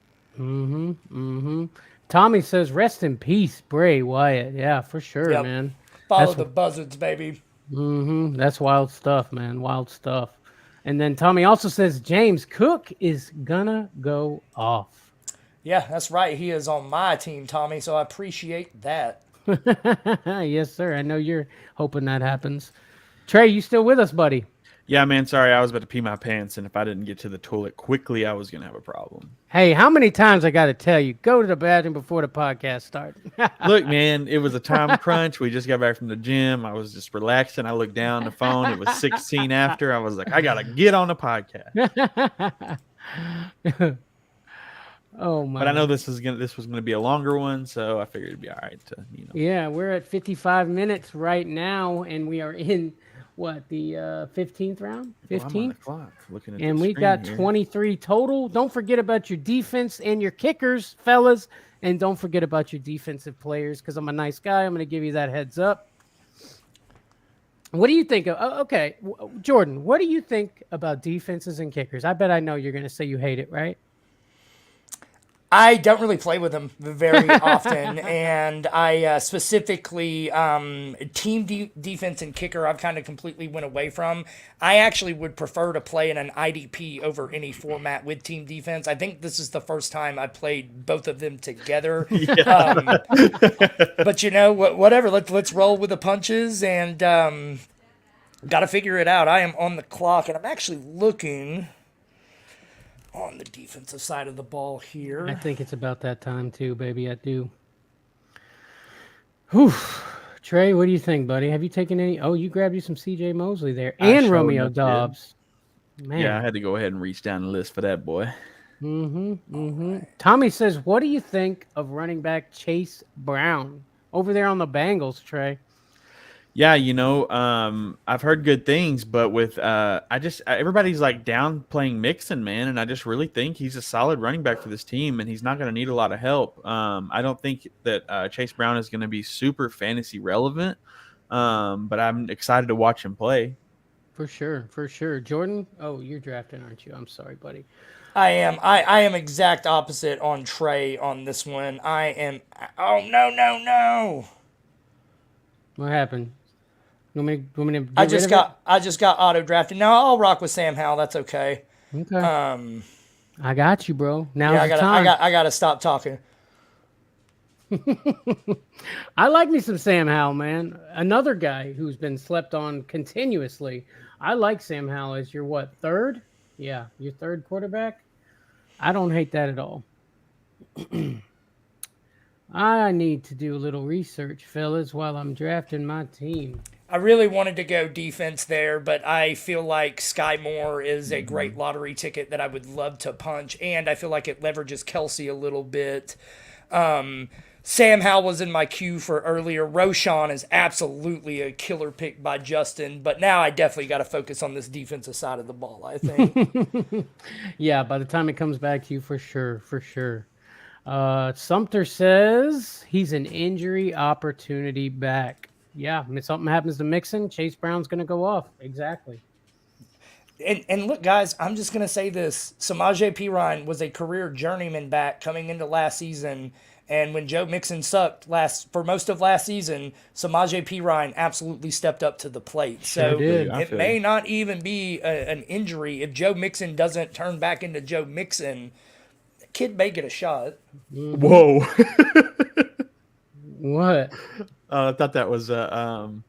Tommy says, "Rest in peace, Bray Wyatt." Yeah, for sure, Yep. man. Follow the buzzards, baby. That's wild stuff, man. Wild stuff. And then Tommy also says James Cook is gonna go off. Yeah, that's right. He is on my team, Tommy, so I appreciate that. Yes, sir. I know you're hoping that happens. Trey, you still with us, buddy? Yeah, man. Sorry, I was about to pee my pants, and if I didn't get to the toilet quickly, I was gonna have a problem. Hey, how many times I got to tell you, go to the bathroom before the podcast starts? Look, man, it was a time crunch. We just got back from the gym. I was just relaxing. I looked down the phone. It was 16 after. I was like, I gotta get on the podcast. Oh my! But I know this was gonna be a longer one, so I figured it'd be all right to, Yeah, we're at 55 minutes right now, and we are in what, the 15th round? 15th. I'm on the clock, looking at And the we got screen here. 23 total. Don't forget about your defense and your kickers, fellas. And don't forget about your defensive players, because I'm a nice guy. I'm going to give you that heads up. What do you think of? Okay, Jordan, what do you think about defenses and kickers? I bet I know you're going to say you hate it, right? I don't really play with them very often, and I specifically team defense and kicker I've kind of completely went away from. I actually would prefer to play in an IDP over any format with team defense. I think this is the first time I played both of them together. But whatever. Let's roll with the punches, and got to figure it out. I am on the clock, and I'm actually looking on the defensive side of the ball here. I think it's about that time too, baby. I do. Whew. Trey, what do you think, buddy? Have you taken any? Oh, you grabbed you some CJ Mosley there and sure Romeo enough Dobbs. Man. Yeah, I had to go ahead and reach down the list for that boy. Tommy says, what do you think of running back Chase Brown over there on the Bengals, Trey? Yeah, I've heard good things, but with everybody's like downplaying Mixon, man, and I just really think he's a solid running back for this team, and he's not going to need a lot of help. I don't think that Chase Brown is going to be super fantasy relevant, but I'm excited to watch him play. For sure. Jordan, oh, you're drafting, aren't you? I'm sorry, buddy. I am. I am exact opposite on Trey on this one. I am. Oh, no. What happened? Want me to I just got auto drafted. No, I'll rock with Sam Howell. That's okay. Okay. I got you, bro. Now I gotta stop talking. I like me some Sam Howell, man. Another guy who's been slept on continuously. I like Sam Howell as your third? Yeah, your third quarterback. I don't hate that at all. I need to do a little research, fellas, while I'm drafting my team. I really wanted to go defense there, but I feel like Sky Moore is a great lottery ticket that I would love to punch, and I feel like it leverages Kelsey a little bit. Sam Howell was in my queue for earlier. Roshan is absolutely a killer pick by Justin, but now I definitely got to focus on this defensive side of the ball, I think. Yeah, by the time it comes back to you, for sure. Sumter says he's an injury opportunity back. Yeah, if something happens to Mixon, Chase Brown's going to go off. Exactly. And look, guys, I'm just going to say this. Samaje Perine was a career journeyman back coming into last season. And when Joe Mixon sucked for most of last season, Samaje Perine absolutely stepped up to the plate. So it may not even be an injury. If Joe Mixon doesn't turn back into Joe Mixon, the kid may get a shot. Whoa. What? I thought that was a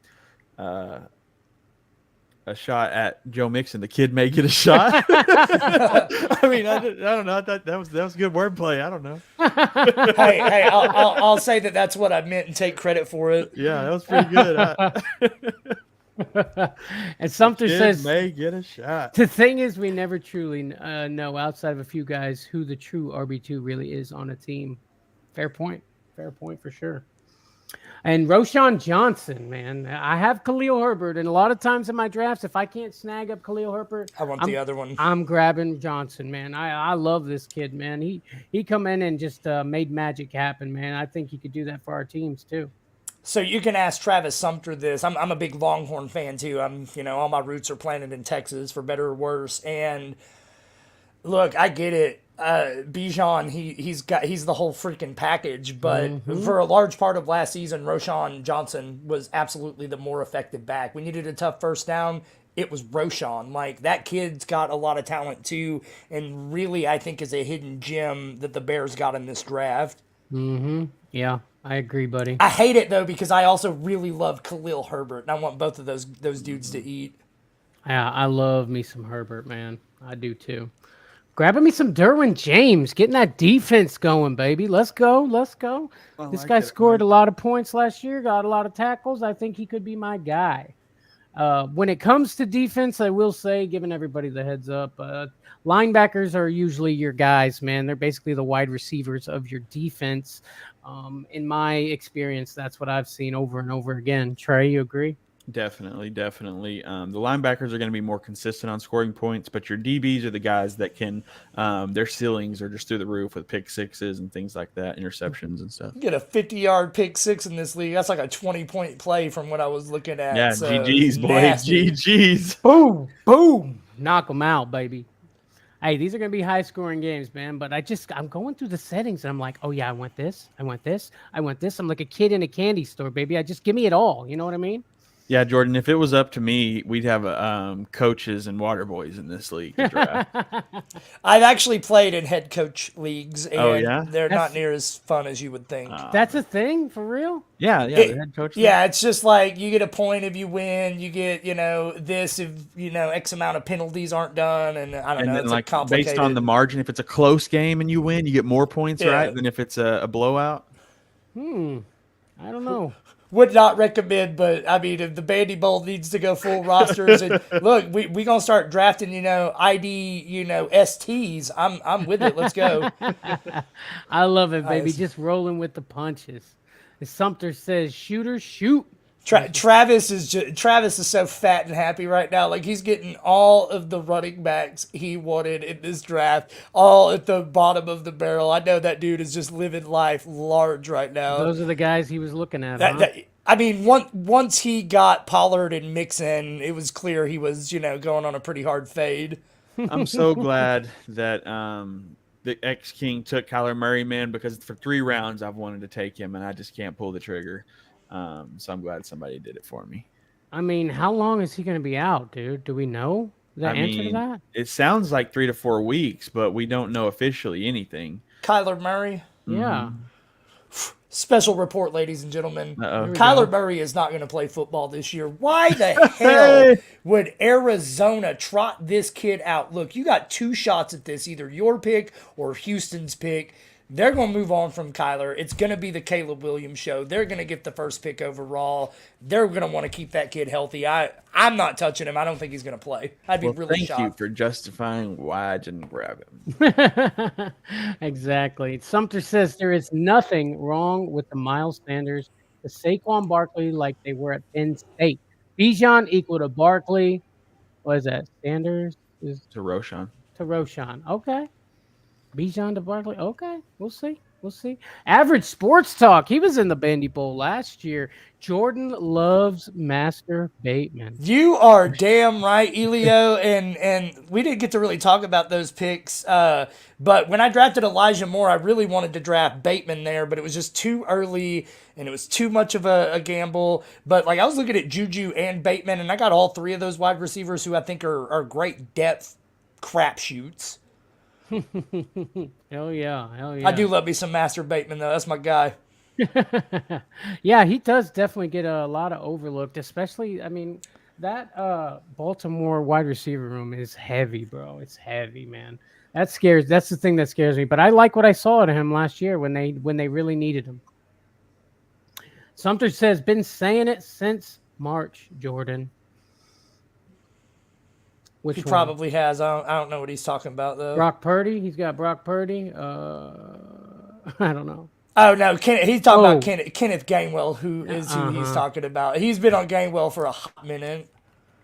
shot at Joe Mixon. The kid may get a shot. I mean, I don't know. I thought that was good wordplay. I don't know. hey, I'll say that's what I meant and take credit for it. Yeah, that was pretty good. And Sumter says may get a shot. The thing is, we never truly know, outside of a few guys, who the true RB2 really is on a team. Fair point for sure. And Roshan Johnson, man. I have Khalil Herbert, and a lot of times in my drafts, if I can't snag up Khalil Herbert, I want the other one. I'm grabbing Johnson, man. I love this kid, man. He come in and just made magic happen, man. I think he could do that for our teams too. So you can ask Travis Sumter this. I'm a big Longhorn fan too. All my roots are planted in Texas, for better or worse. And look, I get it. Bijan, he's the whole freaking package. But for a large part of last season, Roshan Johnson was absolutely the more effective back. We needed a tough first down. It was Roshan. Like, that kid's got a lot of talent too, and really I think is a hidden gem that the Bears got in this draft. Yeah, I agree, buddy. I hate it though because I also really love Khalil Herbert, and I want both of those dudes to eat. Yeah, I love me some Herbert, man. I do too. Grabbing me some Derwin James, getting that defense going, baby. Let's go. Let's go. This guy scored a lot of points last year, got a lot of tackles. I think he could be my guy. When it comes to defense, I will say, giving everybody the heads up, linebackers are usually your guys, man. They're basically the wide receivers of your defense. In my experience, that's what I've seen over and over again. Trey, you agree? Definitely. The linebackers are going to be more consistent on scoring points, but your DBs are the guys that can, their ceilings are just through the roof with pick sixes and things like that, interceptions and stuff. You get a 50-yard pick six in this league. That's like a 20-point play from what I was looking at. Yeah, So GG's, boy. nasty. GG's. Boom, boom. Knock them out, baby. Hey, these are going to be high-scoring games, man, but I'm going through the settings, and I'm like, oh, yeah, I want this. I want this. I want this. I'm like a kid in a candy store, baby. Give me it all. You know what I mean? Yeah, Jordan, if it was up to me, we'd have coaches and water boys in this league to draft. I've actually played in head coach leagues, and they're That's- not near as fun as you would think. That's a thing, for real? Yeah, the head coach. Yeah, it's just like you get a point if you win. You get, this if, X amount of penalties aren't done. And I don't know. Then, It's like, complicated. based on the margin, if it's a close game and you win, you get more points, right, than if it's a blowout? I don't know. Would not recommend, but I mean, if the Bandy Bowl needs to go full rosters, and look, we gonna start drafting, ID, STs. I'm with it. Let's go. I love it, baby. Nice. Just rolling with the punches. As Sumter says, shooter, shoot. Travis is so fat and happy right now. Like, he's getting all of the running backs he wanted in this draft, all at the bottom of the barrel. I know that dude is just living life large right now. Those are the guys he was looking at. Huh? I mean, once he got Pollard and Mixon, it was clear he was, going on a pretty hard fade. I'm so glad that the ex-King took Kyler Murray, man, because for 3 rounds I've wanted to take him, and I just can't pull the trigger. So I'm glad somebody did it for me. I mean, how long is he going to be out, dude? Do we know the answer to that? It sounds like 3 to 4 weeks, but we don't know officially anything. Kyler Murray. Yeah. Special report, ladies and gentlemen. Uh-oh. Kyler Murray is not going to play football this year. Why the hell would Arizona trot this kid out? Look, you got 2 shots at this, either your pick or Houston's pick. They're going to move on from Kyler. It's going to be the Caleb Williams show. They're going to get the first pick overall. They're going to want to keep that kid healthy. I'm not touching him. I don't think he's going to play. I'd be really shocked. Thank you for justifying why I didn't grab him. Exactly. Sumter says there is nothing wrong with the Miles Sanders to Saquon Barkley like they were at Penn State. Bijan equal to Barkley. What is that? Sanders is To Roshan. to Roshan. Okay. Bijan to Barkley. Okay. We'll see. We'll see. Average Sports Talk. He was in the Bandy Bowl last year. Jordan loves Master Bateman. You are damn right, Elio. And we didn't get to really talk about those picks. But when I drafted Elijah Moore, I really wanted to draft Bateman there, but it was just too early and it was too much of a gamble. But like, I was looking at Juju and Bateman, and I got all 3 of those wide receivers who I think are great depth crapshoots. Hell yeah. Hell yeah. I do love me some Master Bateman, though. That's my guy. Yeah, he does definitely get a lot of overlooked, especially, I mean, that Baltimore wide receiver room is heavy, bro. It's heavy, man. That's the thing that scares me. But I like what I saw to him last year when they really needed him. Sumter says, been saying it since March, Jordan. Which He one? probably has. I don't know what he's talking about, though. Brock Purdy. He's got Brock Purdy. I don't know. Oh, no. He's talking about Kenneth Gainwell, who is who he's talking about. He's been on Gainwell for a hot minute.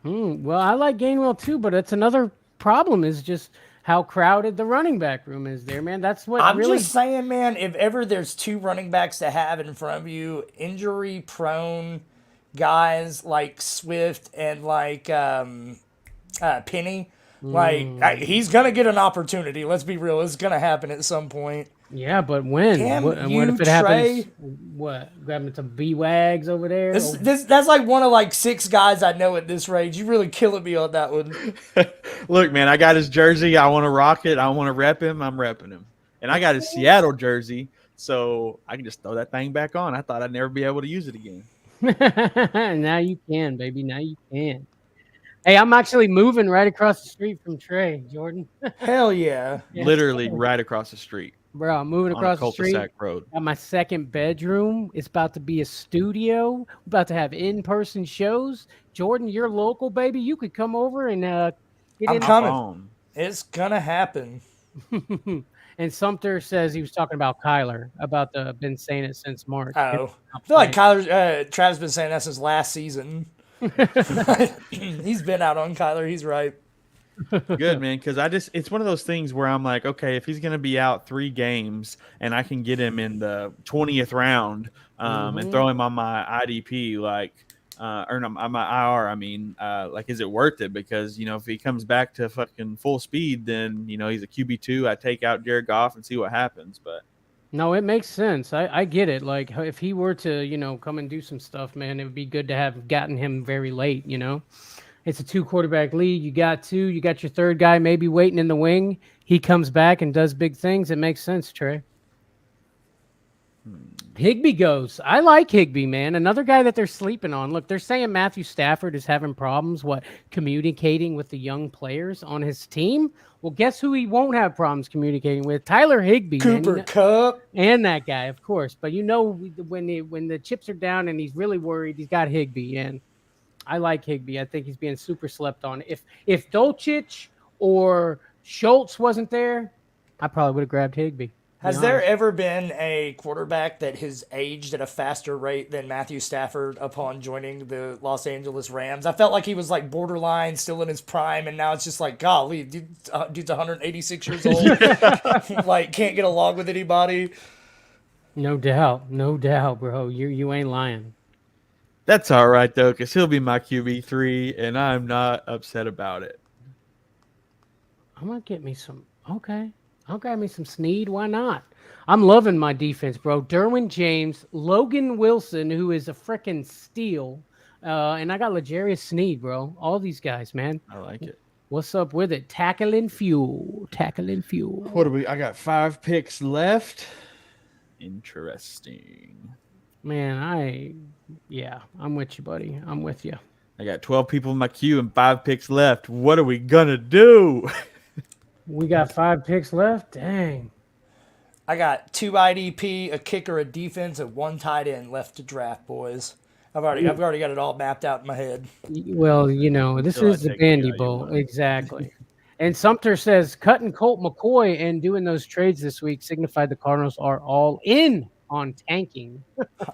Well, I like Gainwell too, but it's another problem is just how crowded the running back room is there, man. That's what I'm really... just saying, man, if ever there's 2 running backs to have in front of you, injury-prone guys like Swift and like Penny, He's gonna get an opportunity. Let's be real; it's gonna happen at some point. Yeah, but when? Damn What you, if it Trey. happens? What? Grabbing some B-Wags over there? That's like one of like 6 guys I know at this range. You really killing me on that one. Look, man, I got his jersey. I want to rock it. I want to rep him. I'm repping him. And I got his Seattle jersey, so I can just throw that thing back on. I thought I'd never be able to use it again. Now you can, baby. Now you can. Hey, I'm actually moving right across the street from Trey, Jordan. Hell yeah. Literally right across the street. Bro, I'm moving on across a the street. cul-de-sac road. Got my second bedroom. It's about to be a studio. We're about to have in-person shows. Jordan, you're local, baby. You could come over and get I'm in. coming. It's gonna happen. And Sumter says he was talking about Kyler, been saying it since March. Oh, I feel like Travis been saying that since last season. He's been out on Kyler. He's right. Good, man, because it's one of those things where I'm like, okay, if he's going to be out 3 games and I can get him in the 20th round and throw him on my IDP, or no, on my IR, I mean, is it worth it? Because, if he comes back to fucking full speed, then, he's a QB2. I take out Jared Goff and see what happens. But no, it makes sense. I get it. Like, if he were to, come and do some stuff, man, it would be good to have gotten him very late, It's a 2-quarterback league. You got 2. You got your third guy maybe waiting in the wing. He comes back and does big things. It makes sense, Trey. Higbee goes. I like Higbee, man. Another guy that they're sleeping on. Look, they're saying Matthew Stafford is having problems, communicating with the young players on his team. Well, guess who he won't have problems communicating with? Tyler Higbee. Cooper Kupp. And that guy, of course. But when the chips are down and he's really worried, he's got Higbee. And I like Higbee. I think he's being super slept on. If Dolchich or Schultz wasn't there, I probably would have grabbed Higbee. Has there ever been a quarterback that has aged at a faster rate than Matthew Stafford upon joining the Los Angeles Rams? I felt like he was like borderline, still in his prime, and now it's just like, golly, dude's 186 years old, can't get along with anybody. No doubt, bro. You ain't lying. That's all right, though, because he'll be my QB3, and I'm not upset about it. I'm going to get me some. Okay. I'll grab me some Snead. Why not? I'm loving my defense, bro. Derwin James, Logan Wilson, who is a freaking steal. And I got L'Jarius Sneed, bro. All these guys, man. I like it. What's up with it? Tackling fuel. What do I got 5 picks left. Interesting. Man, I'm with you, buddy. I'm with you. I got 12 people in my queue and 5 picks left. What are we going to do? We got 5 picks left. Dang. I got 2 IDP, a kicker, a defense, and 1 tight end left to draft, boys. I've already got it all mapped out in my head. Well, this is the Bandy Bowl. Exactly. And Sumter says cutting Colt McCoy and doing those trades this week signified the Cardinals are all in on tanking.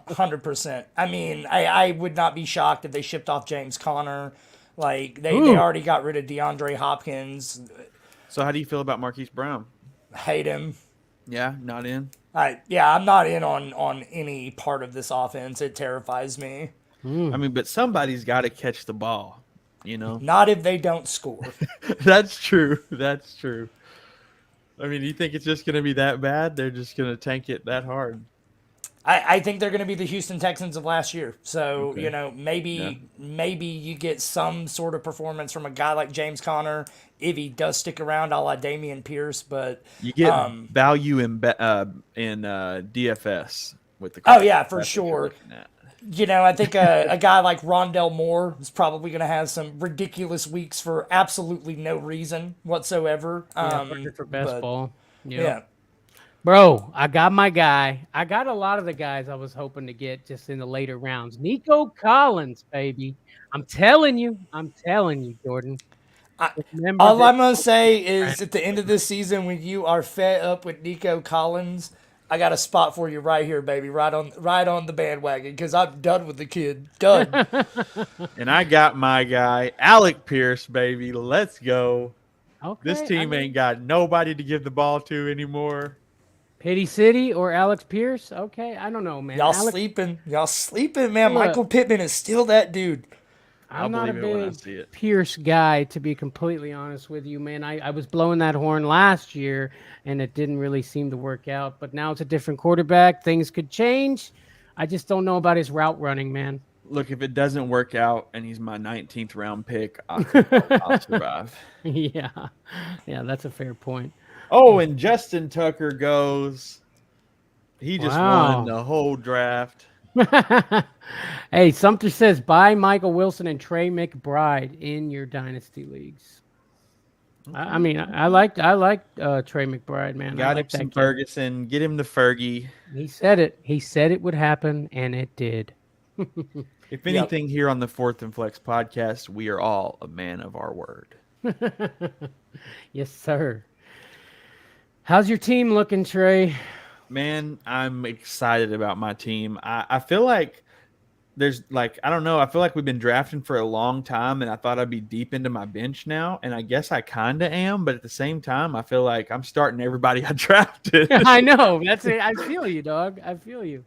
100%. I mean, I would not be shocked if they shipped off James Conner. They already got rid of DeAndre Hopkins. So how do you feel about Marquise Brown? Hate him. Yeah, not in? I'm not in on any part of this offense. It terrifies me. I mean, but somebody's got to catch the ball, Not if they don't score. That's true. I mean, you think it's just going to be that bad? They're just going to tank it that hard? I think they're going to be the Houston Texans of last year. So, Okay. maybe you get some sort of performance from a guy like James Conner if he does stick around, a la Dameon Pierce. But you get value in DFS with the oh, yeah, for sure. I think a guy like Rondell Moore is probably going to have some ridiculous weeks for absolutely no reason whatsoever. For best ball. Yeah. Bro, I got my guy. I got a lot of the guys I was hoping to get just in the later rounds. Nico Collins, baby. I'm telling you, Jordan. All I'm going to say is at the end of this season, when you are fed up with Nico Collins, I got a spot for you right here, baby, right on the bandwagon, because I'm done with the kid. Done. And I got my guy, Alec Pierce, baby. Let's go. Okay, this team ain't got nobody to give the ball to anymore. Pity City or Alex Pierce? Okay, I don't know, man. Y'all sleeping, man. Look, Michael Pittman is still that dude. I'll I'm not a believe it when I big see it. Pierce guy, to be completely honest with you, man. I was blowing that horn last year, and it didn't really seem to work out. But now it's a different quarterback. Things could change. I just don't know about his route running, man. Look, if it doesn't work out and he's my 19th round pick, I'll survive. Yeah, yeah, that's a fair point. Oh, and Justin Tucker goes. He just won Wow. the whole draft. Hey, Sumter says buy Michael Wilson and Trey McBride in your dynasty leagues. I mean, I like Trey McBride, man. I Got him like that some kid. Ferguson. Get him the Fergie. He said it. He said it would happen, and it did. If anything, here on the Fourth and Flex podcast, we are all a man of our word. Yes, sir. How's your team looking, Trey? Man, I'm excited about my team. I feel like there's like, I don't know. I feel like we've been drafting for a long time, and I thought I'd be deep into my bench now. And I guess I kind of am. But at the same time, I feel like I'm starting everybody I drafted. I know. That's it. I feel you, dog. I feel you.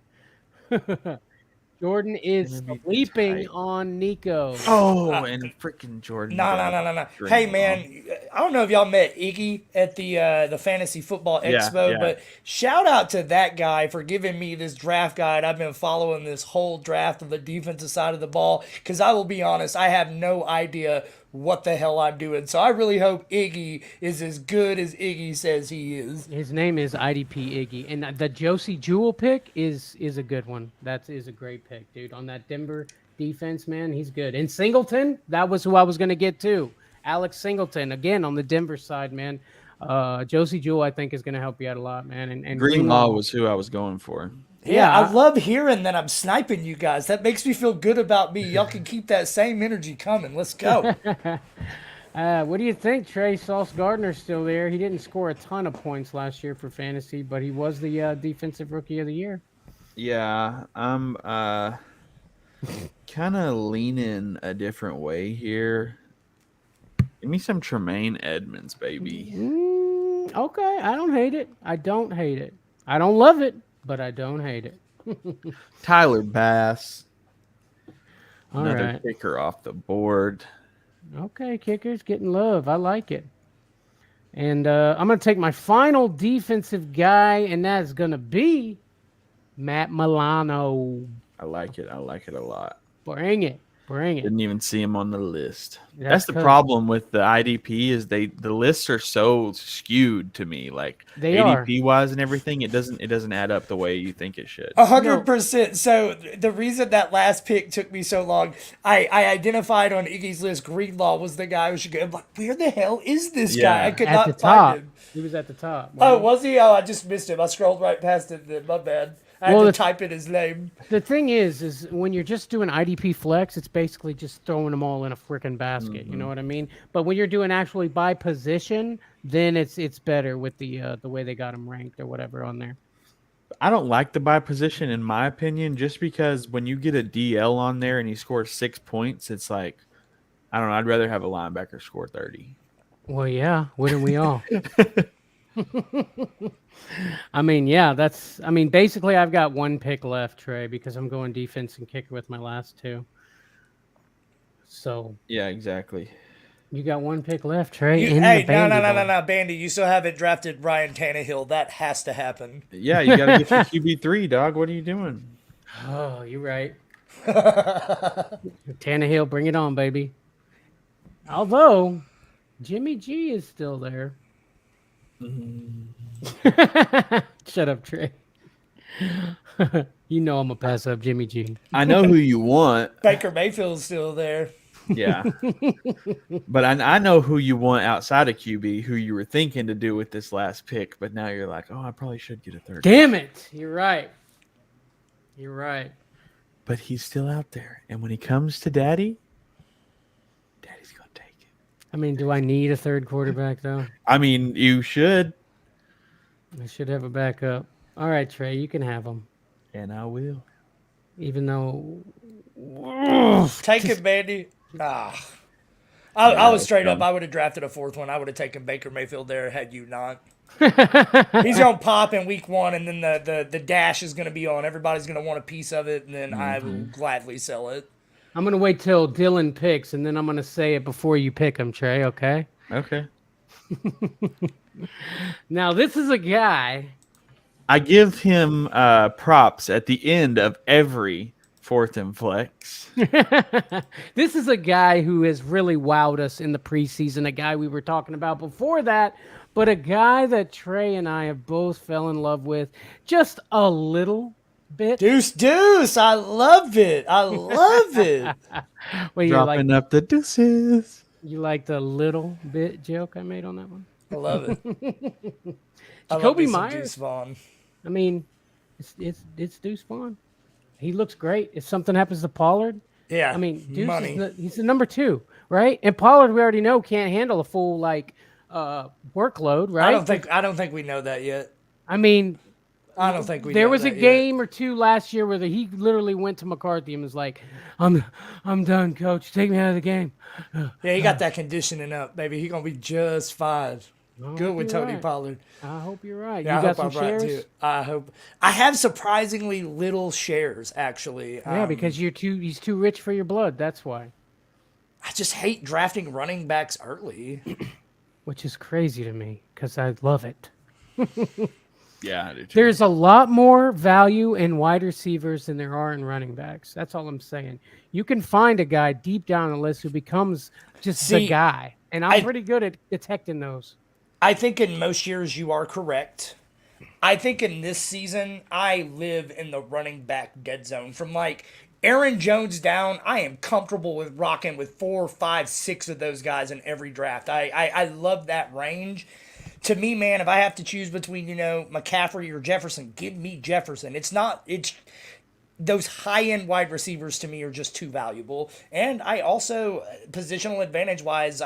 Jordan is Gonna be sleeping tight. on Nico. Oh, and freaking Jordan. No. Hey, man, I don't know if y'all met Iggy at the Fantasy Football Expo, yeah. but shout out to that guy for giving me this draft guide. I've been following this whole draft of the defensive side of the ball because I will be honest, I have no idea what the hell I'm doing. So I really hope Iggy is as good as Iggy says he is. His name is IDP Iggy, and the Josie Jewell pick is a good one. That is a great pick, dude. On that Denver defense, man, he's good. And Singleton, that was who I was going to get too. Alex Singleton, again on the Denver side, man. Josie Jewell, I think, is going to help you out a lot, man. And Greenlaw was who I was going for. Yeah, I love hearing that I'm sniping you guys. That makes me feel good about me. Y'all can keep that same energy coming. Let's go. What do you think, Trey? Sauce Gardner's still there. He didn't score a ton of points last year for fantasy, but he was the defensive rookie of the year. Yeah, I'm kind of leaning a different way here. Give me some Tremaine Edmonds, baby. Okay, I don't hate it. I don't hate it. I don't love it, but I don't hate it. Tyler Bass. All Another right. kicker off the board. Okay, kickers getting love. I like it. And I'm going to take my final defensive guy, and that's going to be Matt Milano. I like it. I like it a lot. Bring it. Bring it. Didn't even see him on the list. That's That's the 'cause- problem with the IDP is the lists are so skewed to me. Like They ADP wise and everything, it doesn't add up the way you think it should. 100%. So the reason that last pick took me so long, I identified on Iggy's list Greenlaw was the guy who should go. I'm like, where the hell is this guy? I could At not the find top. him. He was at the top. Oh, was he? Oh, I just missed him. I scrolled right past it. Then. My bad. I had to type in his name. The thing is when you're just doing IDP flex, it's basically just throwing them all in a freaking basket. You know what I mean? But when you're doing actually by position, then it's better with the way they got him ranked or whatever on there. I don't like the buy position in my opinion, just because when you get a DL on there and he scores 6 points, it's like, I don't know. I'd rather have a linebacker score 30. Well, yeah, wouldn't we all? I mean, yeah, basically I've got one pick left, Trey, because I'm going defense and kicker with my last two. So Yeah, exactly. you got one pick left, Trey. Hey, no, Bandy, you still haven't drafted Ryan Tannehill. That has to happen. Yeah, you got to get your QB3, dog. What are you doing? Oh, you're right. Tannehill, bring it on, baby. Although Jimmy G is still there. Shut up, Trey. You know I'm gonna pass up Jimmy G. I know who you want. Baker Mayfield's still there. Yeah. But I know who you want outside of QB, who you were thinking to do with this last pick, but now you're like, oh, I probably should get a third. Damn it. You're right. You're right. But he's still out there. And when he comes to Daddy's going to take it. I mean, do I need a third quarterback, though? I mean, you should. I should have a backup. All right, Trey, you can have him. And I will. Even though... Take it, Bandy. I was straight up. I would have drafted a fourth one. I would have taken Baker Mayfield there had you not. He's going to pop in week one, and then the dash is going to be on. Everybody's going to want a piece of it, and then I will gladly sell it. I'm gonna wait till Dylan picks, and then I'm gonna say it before you pick him, Trey. Okay. Okay. Now this is a guy. I give him props at the end of every fourth and flex. This is a guy who has really wowed us in the preseason. A guy we were talking about before that, but a guy that Trey and I have both fell in love with just a little bit. Deuce. I love it. I love it. Well, you Dropping up the deuces. You like the little bit joke I made on that one? I love it. I love Jacoby me some Myers. Deuce Vaughn. I mean, it's Deuce Vaughn. He looks great. If something happens to Pollard, Yeah. I mean, Deuce money. he's the number 2, right? And Pollard, we already know, can't handle a full workload, right? I don't think we know that yet. I mean, I don't think we. there know was a that game or two last year where he literally went to McCarthy and was like, "I'm done, coach. Take me out of the game." Yet. Yeah, he got that conditioning up, baby. He gonna be just fine. Good with you're Tony right. Pollard. I hope you're right. Yeah, You I got hope some I'm right shares? too. I hope I have surprisingly little shares actually. Yeah, because he's too rich for your blood. That's why. I just hate drafting running backs early. Which is crazy to me because I love it. Yeah, I do too. There's a lot more value in wide receivers than there are in running backs. That's all I'm saying. You can find a guy deep down the list who becomes just the guy. And I'm pretty good at detecting those. I think in most years you are correct. I think in this season, I live in the running back dead zone. From like Aaron Jones down, I am comfortable with rocking with 4, 5, 6 of those guys in every draft. I love that range. To me, man, if I have to choose between, McCaffrey or Jefferson, give me Jefferson. It's those high-end wide receivers to me are just too valuable. And I also, positional advantage-wise,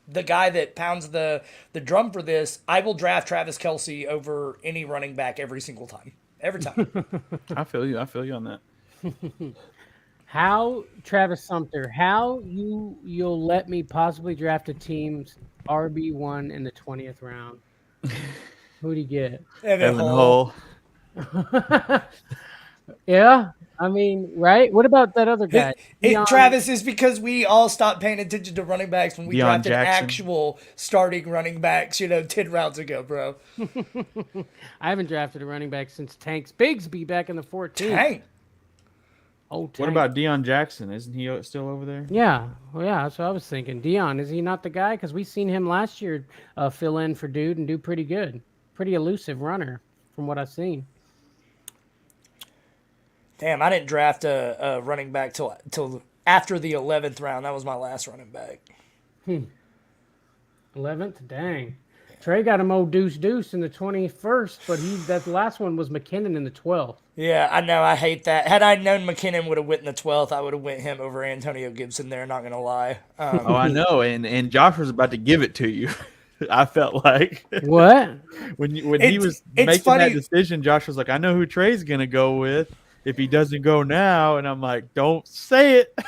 the guy that pounds the drum for this, I will draft Travis Kelce over any running back every single time. Every time. I feel you. I feel you on that. How, Travis Sumter, you'll let me possibly draft a team's RB1 in the 20th round? Who do you get? Evan Hull. Yeah, I mean, right? What about that other guy? Travis, is because we all stopped paying attention to running backs when we Deion drafted Jackson. actual starting running backs, 10 rounds ago, bro. I haven't drafted a running back since Tanks Bigsby back in the 14th. Tank. Oh, Tank. What about Deion Jackson? Isn't he still over there? Yeah, well, yeah, that's what I was thinking. Deion, is he not the guy? Because we seen him last year fill in for Dude and do pretty good. Pretty elusive runner from what I've seen. Damn, I didn't draft a running back till after the 11th round. That was my last running back. 11th? Dang. Trey got him old Deuce in the 21st, but that last one was McKinnon in the 12th. Yeah, I know. I hate that. Had I known McKinnon would have went in the 12th, I would have went him over Antonio Gibson there, not going to lie. Oh, I know. And Josh was about to give it to you. I felt like What? when he was making funny. that decision, Josh was like, I know who Trey's going to go with if he doesn't go now. And I'm like, don't say it.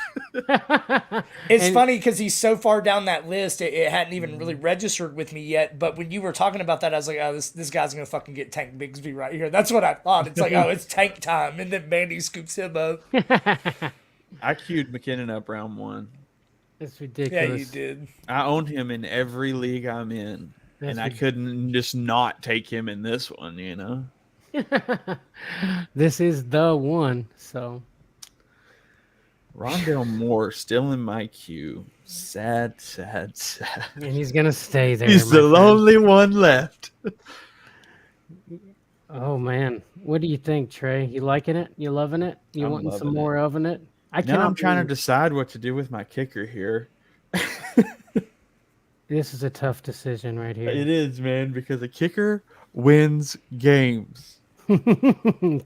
It's funny because he's so far down that list, it hadn't even really registered with me yet. But when you were talking about that, I was like, oh, this guy's going to fucking get Tank Bigsby right here. That's what I thought. It's like, oh, it's Tank time. And then Bandy scoops him up. I queued McKinnon up round 1. It's ridiculous. Yeah, you did. I own him in every league I'm in. And I couldn't just not take him in this one, This is the one, so. Rondale Moore still in my queue. Sad. And he's going to stay there. He's the lonely one left. Oh, man. What do you think, Trey? You liking it? You loving it? You I'm wanting some loving more of it? Now I'm trying to decide what to do with my kicker here. This is a tough decision right here. It is, man, because a kicker wins games.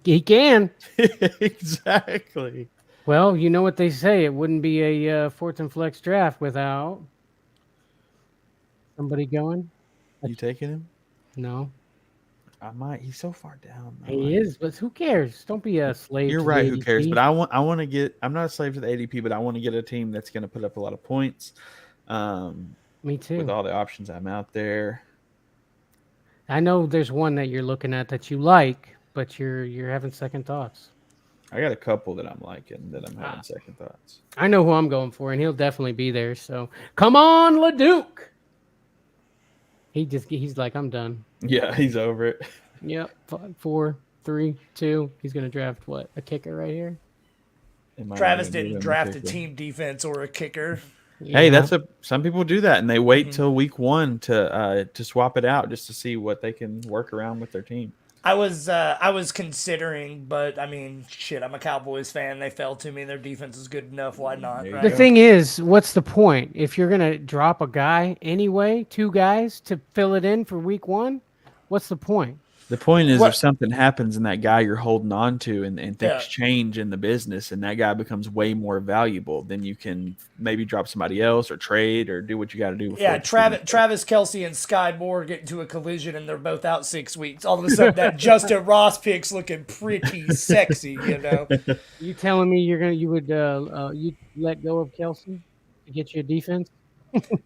He can. Exactly. Well, you know what they say. It wouldn't be a fourth and flex draft without somebody going. You taking him? No. I might. He's so far down. Though. He is, but who cares? Don't be a slave. You're to right. the Who cares? ADP. But I want to get. I'm not a slave to the ADP, but I want to get a team that's going to put up a lot of points. Me too. With all the options I'm out there. I know there's one that you're looking at that you like, but you're having second thoughts. I got a couple that I'm liking that I'm having second thoughts. I know who I'm going for, and he'll definitely be there. So come on, LeDuc. He's like, I'm done. Yeah, he's over it. Yep. 5, 4, 3, 2. He's gonna draft what? A kicker right here. Travis didn't draft a team defense or a kicker. Hey, some people do that, and they wait till week 1 to swap it out just to see what they can work around with their team. I was considering, but I mean, shit, I'm a Cowboys fan. They fell to me. Their defense is good enough. Why not? Right? The thing is, what's the point if you're gonna drop a guy anyway, 2 guys to fill it in for week 1? What's the point? The point is, if something happens and that guy you're holding on to and things change in the business and that guy becomes way more valuable, then you can maybe drop somebody else or trade or do what you got to do. Yeah, Travis Kelce and Sky Moore get into a collision and they're both out 6 weeks. All of a sudden, that Justin Ross pick's looking pretty sexy, you know. You telling me you would let go of Kelce to get your defense?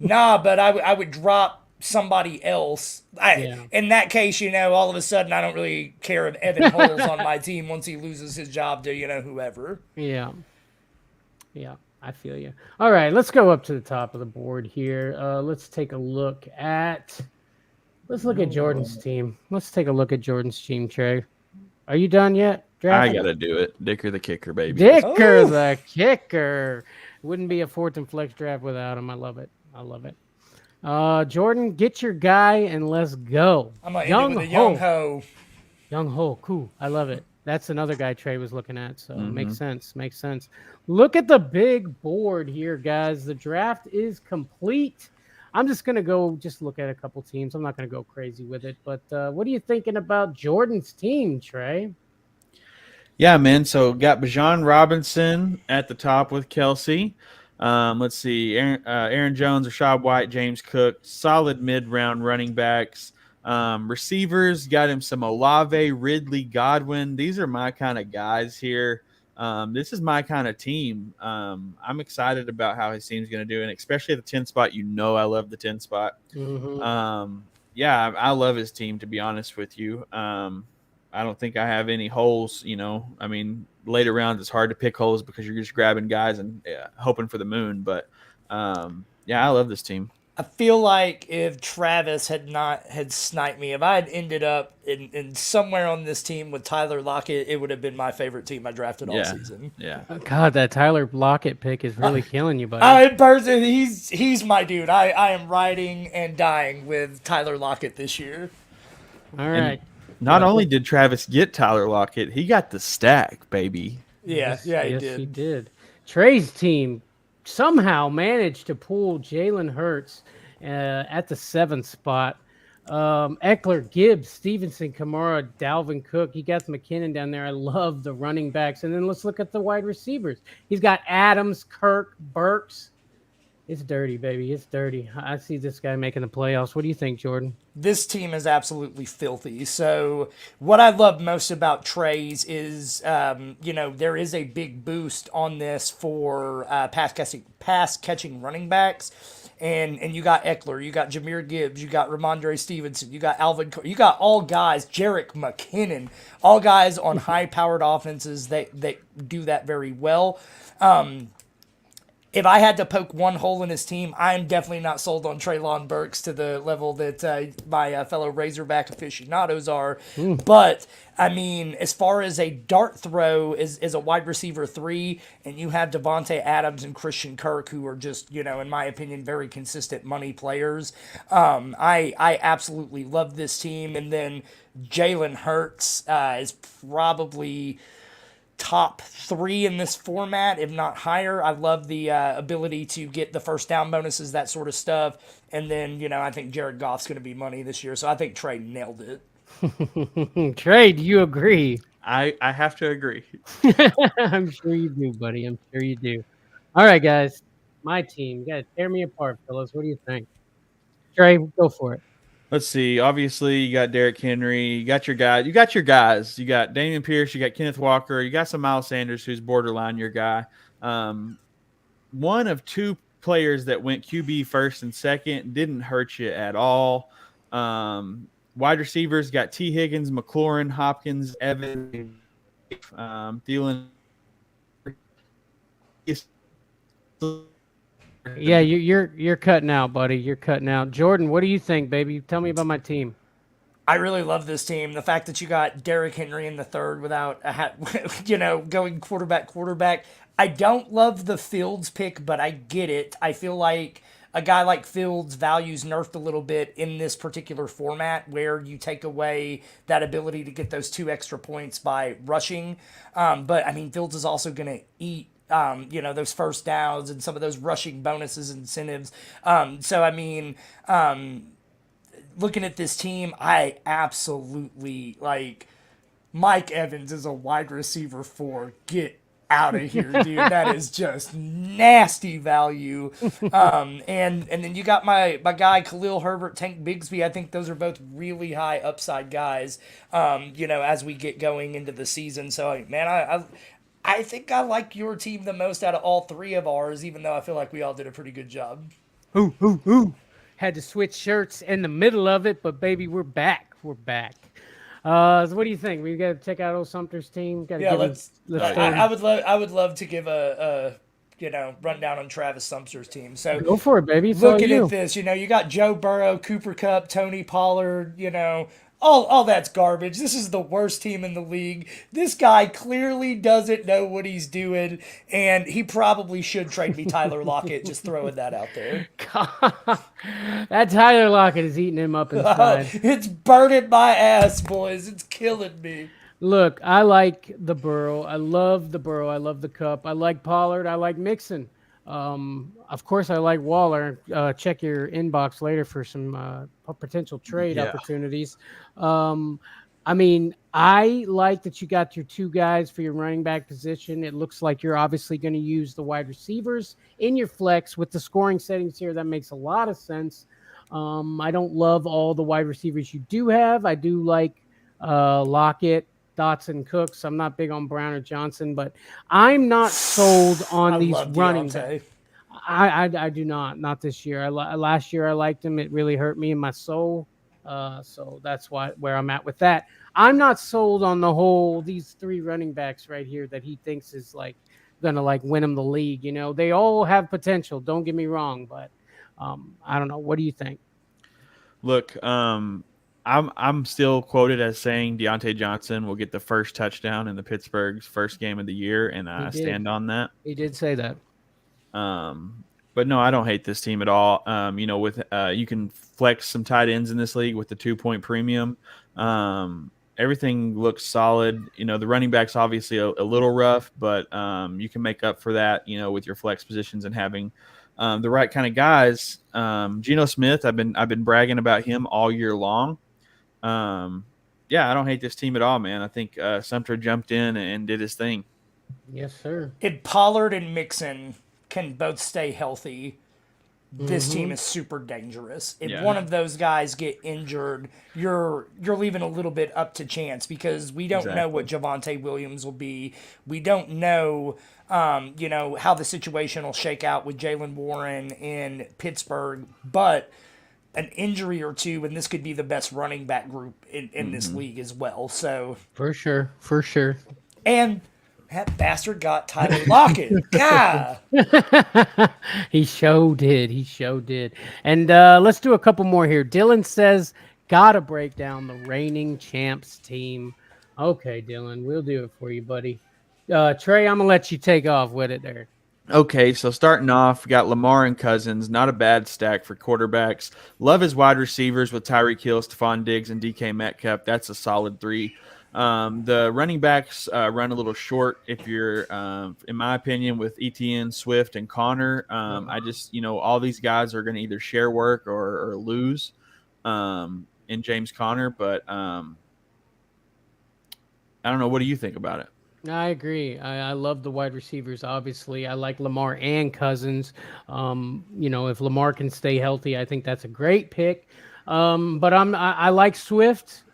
Nah, but I would drop somebody else. In that case, you know, all of a sudden I don't really care if Evan Hull's on my team once he loses his job to, you know, whoever. Yeah, I feel you. All right, let's go up to the top of the board here. Let's take a look at Jordan's team. Let's take a look at Jordan's team, Trey. Are you done yet? I gotta do it. Dicker the kicker, baby. Dicker the kicker. Wouldn't be a 4th and flex draft without him. I love it. Jordan, get your guy and let's go. I'm gonna end it with a Young Ho. Young Ho, cool. I love it. That's another guy Trey was looking at, so makes sense. Look at the big board here, guys. The draft is complete. I'm just gonna go look at a couple teams. I'm not gonna go crazy with it, but what are you thinking about Jordan's team, Trey? Yeah, man. So got Bijan Robinson at the top with Kelce. Let's see, Aaron Jones, Rashad White, James Cook, solid mid-round running backs. Receivers, got him some Olave, Ridley, Godwin. These are my kind of guys here. This is my kind of team. I'm excited about how his team's going to do, and especially at the 10 spot. You know I love the 10 spot. Yeah, I love his team, to be honest with you. I don't think I have any holes, you know. I mean, later rounds it's hard to pick holes because you're just grabbing guys and hoping for the moon. But yeah, I love this team. I feel like if Travis had sniped me, if I had ended up in somewhere on this team with Tyler Lockett, it would have been my favorite team I drafted all season. Yeah. God, that Tyler Lockett pick is really killing you, buddy. In person, he's my dude. I am riding and dying with Tyler Lockett this year. All right. And not only did Travis get Tyler Lockett, he got the stack, baby. Yeah, he did. Trey's team somehow managed to pull Jalen Hurts at the 7th spot. Eckler, Gibbs, Stevenson, Kamara, Dalvin Cook. He got McKinnon down there. I love the running backs. And then let's look at the wide receivers. He's got Adams, Kirk, Burks. It's dirty, baby. It's dirty. I see this guy making the playoffs. What do you think, Jordan? This team is absolutely filthy. So what I love most about Trey's is, there is a big boost on this for pass catching running backs. And you got Eckler, you got Jahmyr Gibbs, you got Ramondre Stevenson, you got Alvin, you got all guys, Jerick McKinnon, all guys on high-powered offenses that do that very well. If I had to poke one hole in his team, I'm definitely not sold on Treylon Burks to the level that my fellow Razorback aficionados are. But, I mean, as far as a dart throw is a wide receiver 3, and you have Devontae Adams and Christian Kirk, who are just, in my opinion, very consistent money players. I absolutely love this team. And then Jalen Hurts is probably top 3 in this format, if not higher. I love the ability to get the first down bonuses, that sort of stuff. And then, I think Jared Goff's going to be money this year. So I think Trey nailed it. Trey, do you agree? I have to agree. I'm sure you do, buddy. I'm sure you do. All right, guys. My team. You got to tear me apart, fellas. What do you think? Trey, go for it. Let's see. Obviously, you got Derrick Henry. You got your guy. You got your guys. You got Damian Pierce. You got Kenneth Walker. You got some Miles Sanders, who's borderline your guy. One of 2 players that went QB first and second didn't hurt you at all. Wide receivers got T. Higgins, McLaurin, Hopkins, Evans, Thielen. Yeah, you're cutting out, buddy. You're cutting out. Jordan, what do you think, baby? Tell me about my team. I really love this team. The fact that you got Derrick Henry in the third without going quarterback. I don't love the Fields pick, but I get it. I feel like a guy like Fields values nerfed a little bit in this particular format where you take away that ability to get those 2 extra points by rushing. But I mean, Fields is also going to eat those first downs and some of those rushing bonuses and incentives. So, I mean, looking at this team, I absolutely like Mike Evans is a wide receiver 4. Get out of here, dude. That is just nasty value. And then you got my guy Khalil Herbert, Tank Bigsby. I think those are both really high upside guys. As we get going into the season. So man, I think I like your team the most out of all 3 of ours, even though I feel like we all did a pretty good job. Ooh. Had to switch shirts in the middle of it, but baby, we're back. We're back. So what do you think? We got to check out old Sumter's team. Let's. I would love to give a rundown on Travis Sumter's team. So go for it, baby. It's looking all you. at this, you got Joe Burrow, Cooper Kupp, Tony Pollard. All that's garbage. This is the worst team in the league. This guy clearly doesn't know what he's doing, and he probably should trade me Tyler Lockett. Just throwing that out there. That Tyler Lockett is eating him up inside. It's burning my ass, boys. It's killing me. Look, I like the Burrow. I love the Burrow. I love the Cup. I like Pollard. I like Mixon. Of course, I like Waller. Check your inbox later for some potential trade opportunities. I mean, I like that you got your 2 guys for your running back position. It looks like you're obviously going to use the wide receivers in your flex with the scoring settings here. That makes a lot of sense. I don't love all the wide receivers you do have. I do like Lockett, Dotson, Cooks. I'm not big on Brown or Johnson, but I'm not sold on these running backs. I do not this year. Last year I liked him. It really hurt me in my soul. So that's where I'm at with that. I'm not sold on these 3 running backs right here that he thinks is gonna win him the league. They all have potential. Don't get me wrong, but I don't know. What do you think? Look, I'm still quoted as saying Deontay Johnson will get the first touchdown in the Pittsburgh's first game of the year, and I stand on that. He did say that. But no, I don't hate this team at all. With you can flex some tight ends in this league with the 2-point premium. Everything looks solid. The running back's obviously a little rough, but you can make up for that, with your flex positions and having the right kind of guys. Geno Smith, I've been bragging about him all year long. I don't hate this team at all, man. I think Sumter jumped in and did his thing. Yes, sir. If Pollard and Mixon can both stay healthy, this team is super dangerous. If one of those guys get injured, you're leaving a little bit up to chance because we don't know what Javonte Williams will be. We don't know, how the situation will shake out with Jaylen Warren in Pittsburgh, but an injury or 2, and this could be the best running back group in this league as well. So for sure. And that bastard got Tyler Lockett. God. He sure did. And let's do a couple more here. Dylan says, gotta break down the reigning champs team. Okay, Dylan, we'll do it for you, buddy. Trey, I'm going to let you take off with it there. Okay, so starting off, we got Lamar and Cousins. Not a bad stack for quarterbacks. Love his wide receivers with Tyreek Hill, Stephon Diggs, and DK Metcalf. That's a solid 3. The running backs run a little short if you're, in my opinion, with ETN, Swift, and Connor. I just, all these guys are going to either share work or lose in James Conner. But I don't know. What do you think about it? I agree. I love the wide receivers. Obviously, I like Lamar and Cousins. If Lamar can stay healthy, I think that's a great pick. But I like Swift.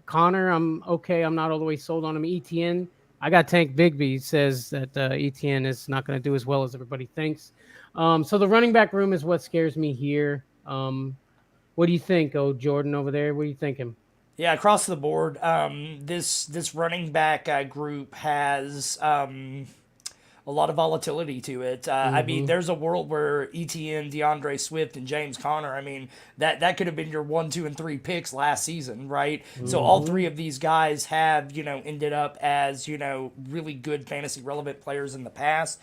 Connor, I'm okay. I'm not all the way sold on him. ETN, I got Tank Bigsby says that ETN is not going to do as well as everybody thinks. So the running back room is what scares me here. What do you think, Jordan over there? What are you thinking? Yeah, across the board, this running back group has a lot of volatility to it. I mean, there's a world where ETN, DeAndre Swift, and James Conner, I mean, that could have been your 1, 2, and 3 picks last season, right? So all three of these guys have, ended up as, really good fantasy relevant players in the past.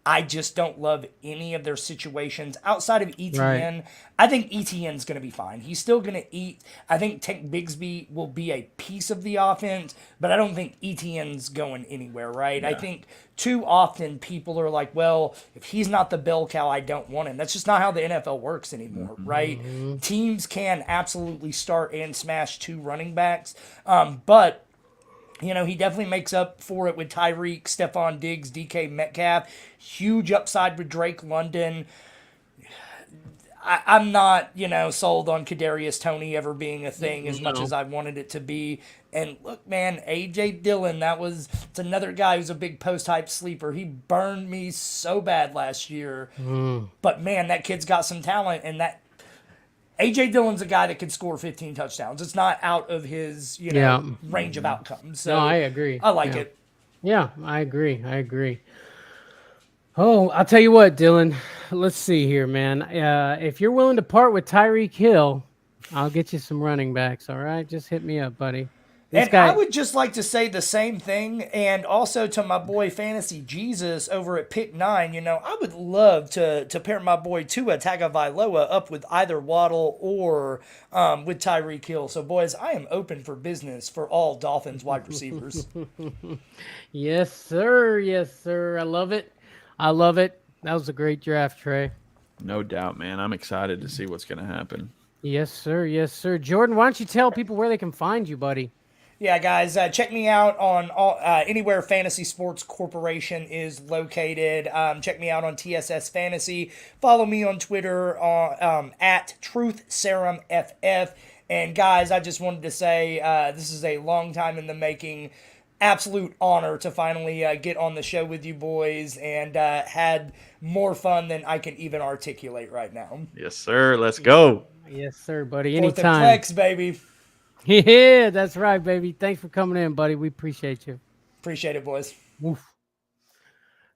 I just don't love any of their situations outside of ETN. Right. I think ETN's going to be fine. He's still going to eat. I think Tank Bigsby will be a piece of the offense, but I don't think ETN's going anywhere, right? Yeah. I think too often people are like, well, if he's not the bell cow, I don't want him. That's just not how the NFL works anymore, right? Teams can absolutely start and smash 2 running backs, but he definitely makes up for it with Tyreek, Stephon Diggs, DK Metcalf. Huge upside with Drake London. I'm not, sold on Kadarius Toney ever being a thing as much as I wanted it to be. And look, man, A.J. Dillon, it's another guy who's a big post-hype sleeper. He burned me so bad last year. But, man, that kid's got some talent, and that A.J. Dillon's a guy that can score 15 touchdowns. It's not out of his, range of outcomes. So No, I agree. I like it. Yeah, I agree. Oh, I'll tell you what, Dylan. Let's see here, man. If you're willing to part with Tyreek Hill, I'll get you some running backs, all right? Just hit me up, buddy. I would just like to say the same thing, and also to my boy Fantasy Jesus over at Pick 9, I would love to pair my boy Tua Tagovailoa up with either Waddle or with Tyreek Hill. So, boys, I am open for business for all Dolphins wide receivers. Yes, sir. Yes, sir. I love it. That was a great draft, Trey. No doubt, man. I'm excited to see what's going to happen. Yes, sir. Yes, sir. Jordan, why don't you tell people where they can find you, buddy? Yeah, guys, check me out on anywhere Fantasy Sports Corporation is located. Check me out on TSS Fantasy. Follow me on Twitter at TruthSerumFF. And guys, I just wanted to say this is a long time in the making. Absolute honor to finally get on the show with you boys, and had more fun than I can even articulate right now. Yes, sir. Let's go. Yes, sir, buddy. Fourth and Anytime. flex, baby. Yeah, that's right, baby. Thanks for coming in, buddy. We appreciate you. Appreciate it, boys. Oof.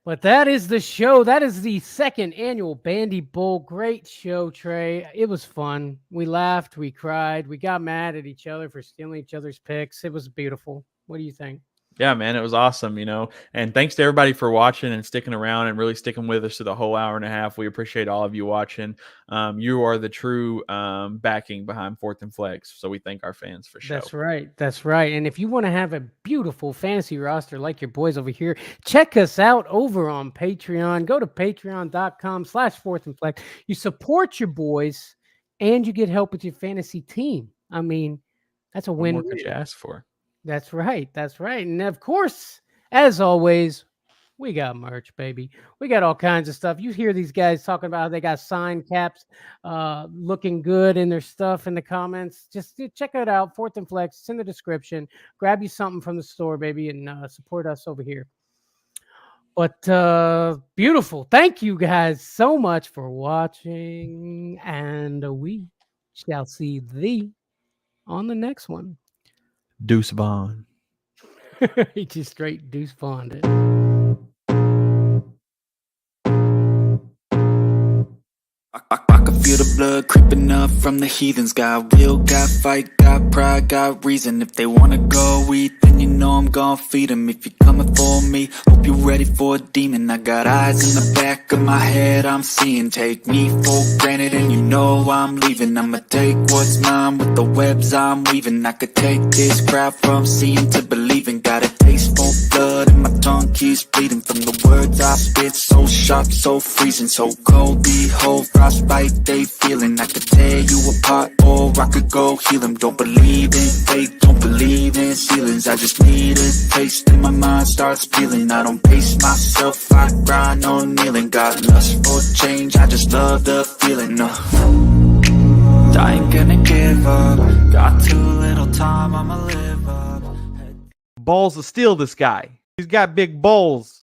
But that is the show. That is the 2nd annual Bandy Bowl. Great show, Trey. It was fun. We laughed. We cried. We got mad at each other for stealing each other's picks. It was beautiful. What do you think? Yeah, man, it was awesome, and thanks to everybody for watching and sticking around and really sticking with us to the whole hour and a half. We appreciate all of you watching. You are the true backing behind 4th and Flex, so we thank our fans for sure. That's right. That's right. And if you want to have a beautiful fantasy roster like your boys over here, check us out over on Patreon. Go to patreon.com/4th and Flex. You support your boys and you get help with your fantasy team. I mean, that's a win. What could you ask for? That's right. That's right. And of course, as always, we got merch, baby. We got all kinds of stuff. You hear these guys talking about how they got signed caps looking good in their stuff in the comments. Just check it out. 4th and Flex. It's in the description. Grab you something from the store, baby, and support us over here. But beautiful. Thank you guys so much for watching. And we shall see thee on the next one. Deuce Bond. He just straight Deuce Bonded. I can feel the blood creeping up from the heathens. Got will, got fight, got pride, got reason. If they wanna go eat, then you know I'm gon' feed them. If you're coming for me, hope you're ready for a demon. I got eyes in the back of my head, I'm seeing. Take me for granted and you know I'm leaving. I'ma take what's mine with the webs I'm weaving. I could take this crowd from seeing to believing. Got a taste for blood and my tongue keeps bleeding. From the words I spit, so sharp, so freezing. So cold, behold, frostbite they feeling. I could tear you apart or I could go heal them. Don't believe in fate, don't believe in ceilings. I just need a taste and my mind starts peeling. I don't pace myself, I grind on kneeling. Got lust for change, I just love the feeling. I ain't gonna give up. Got too little time, I'ma live up. Balls to steal this guy. He's got big balls.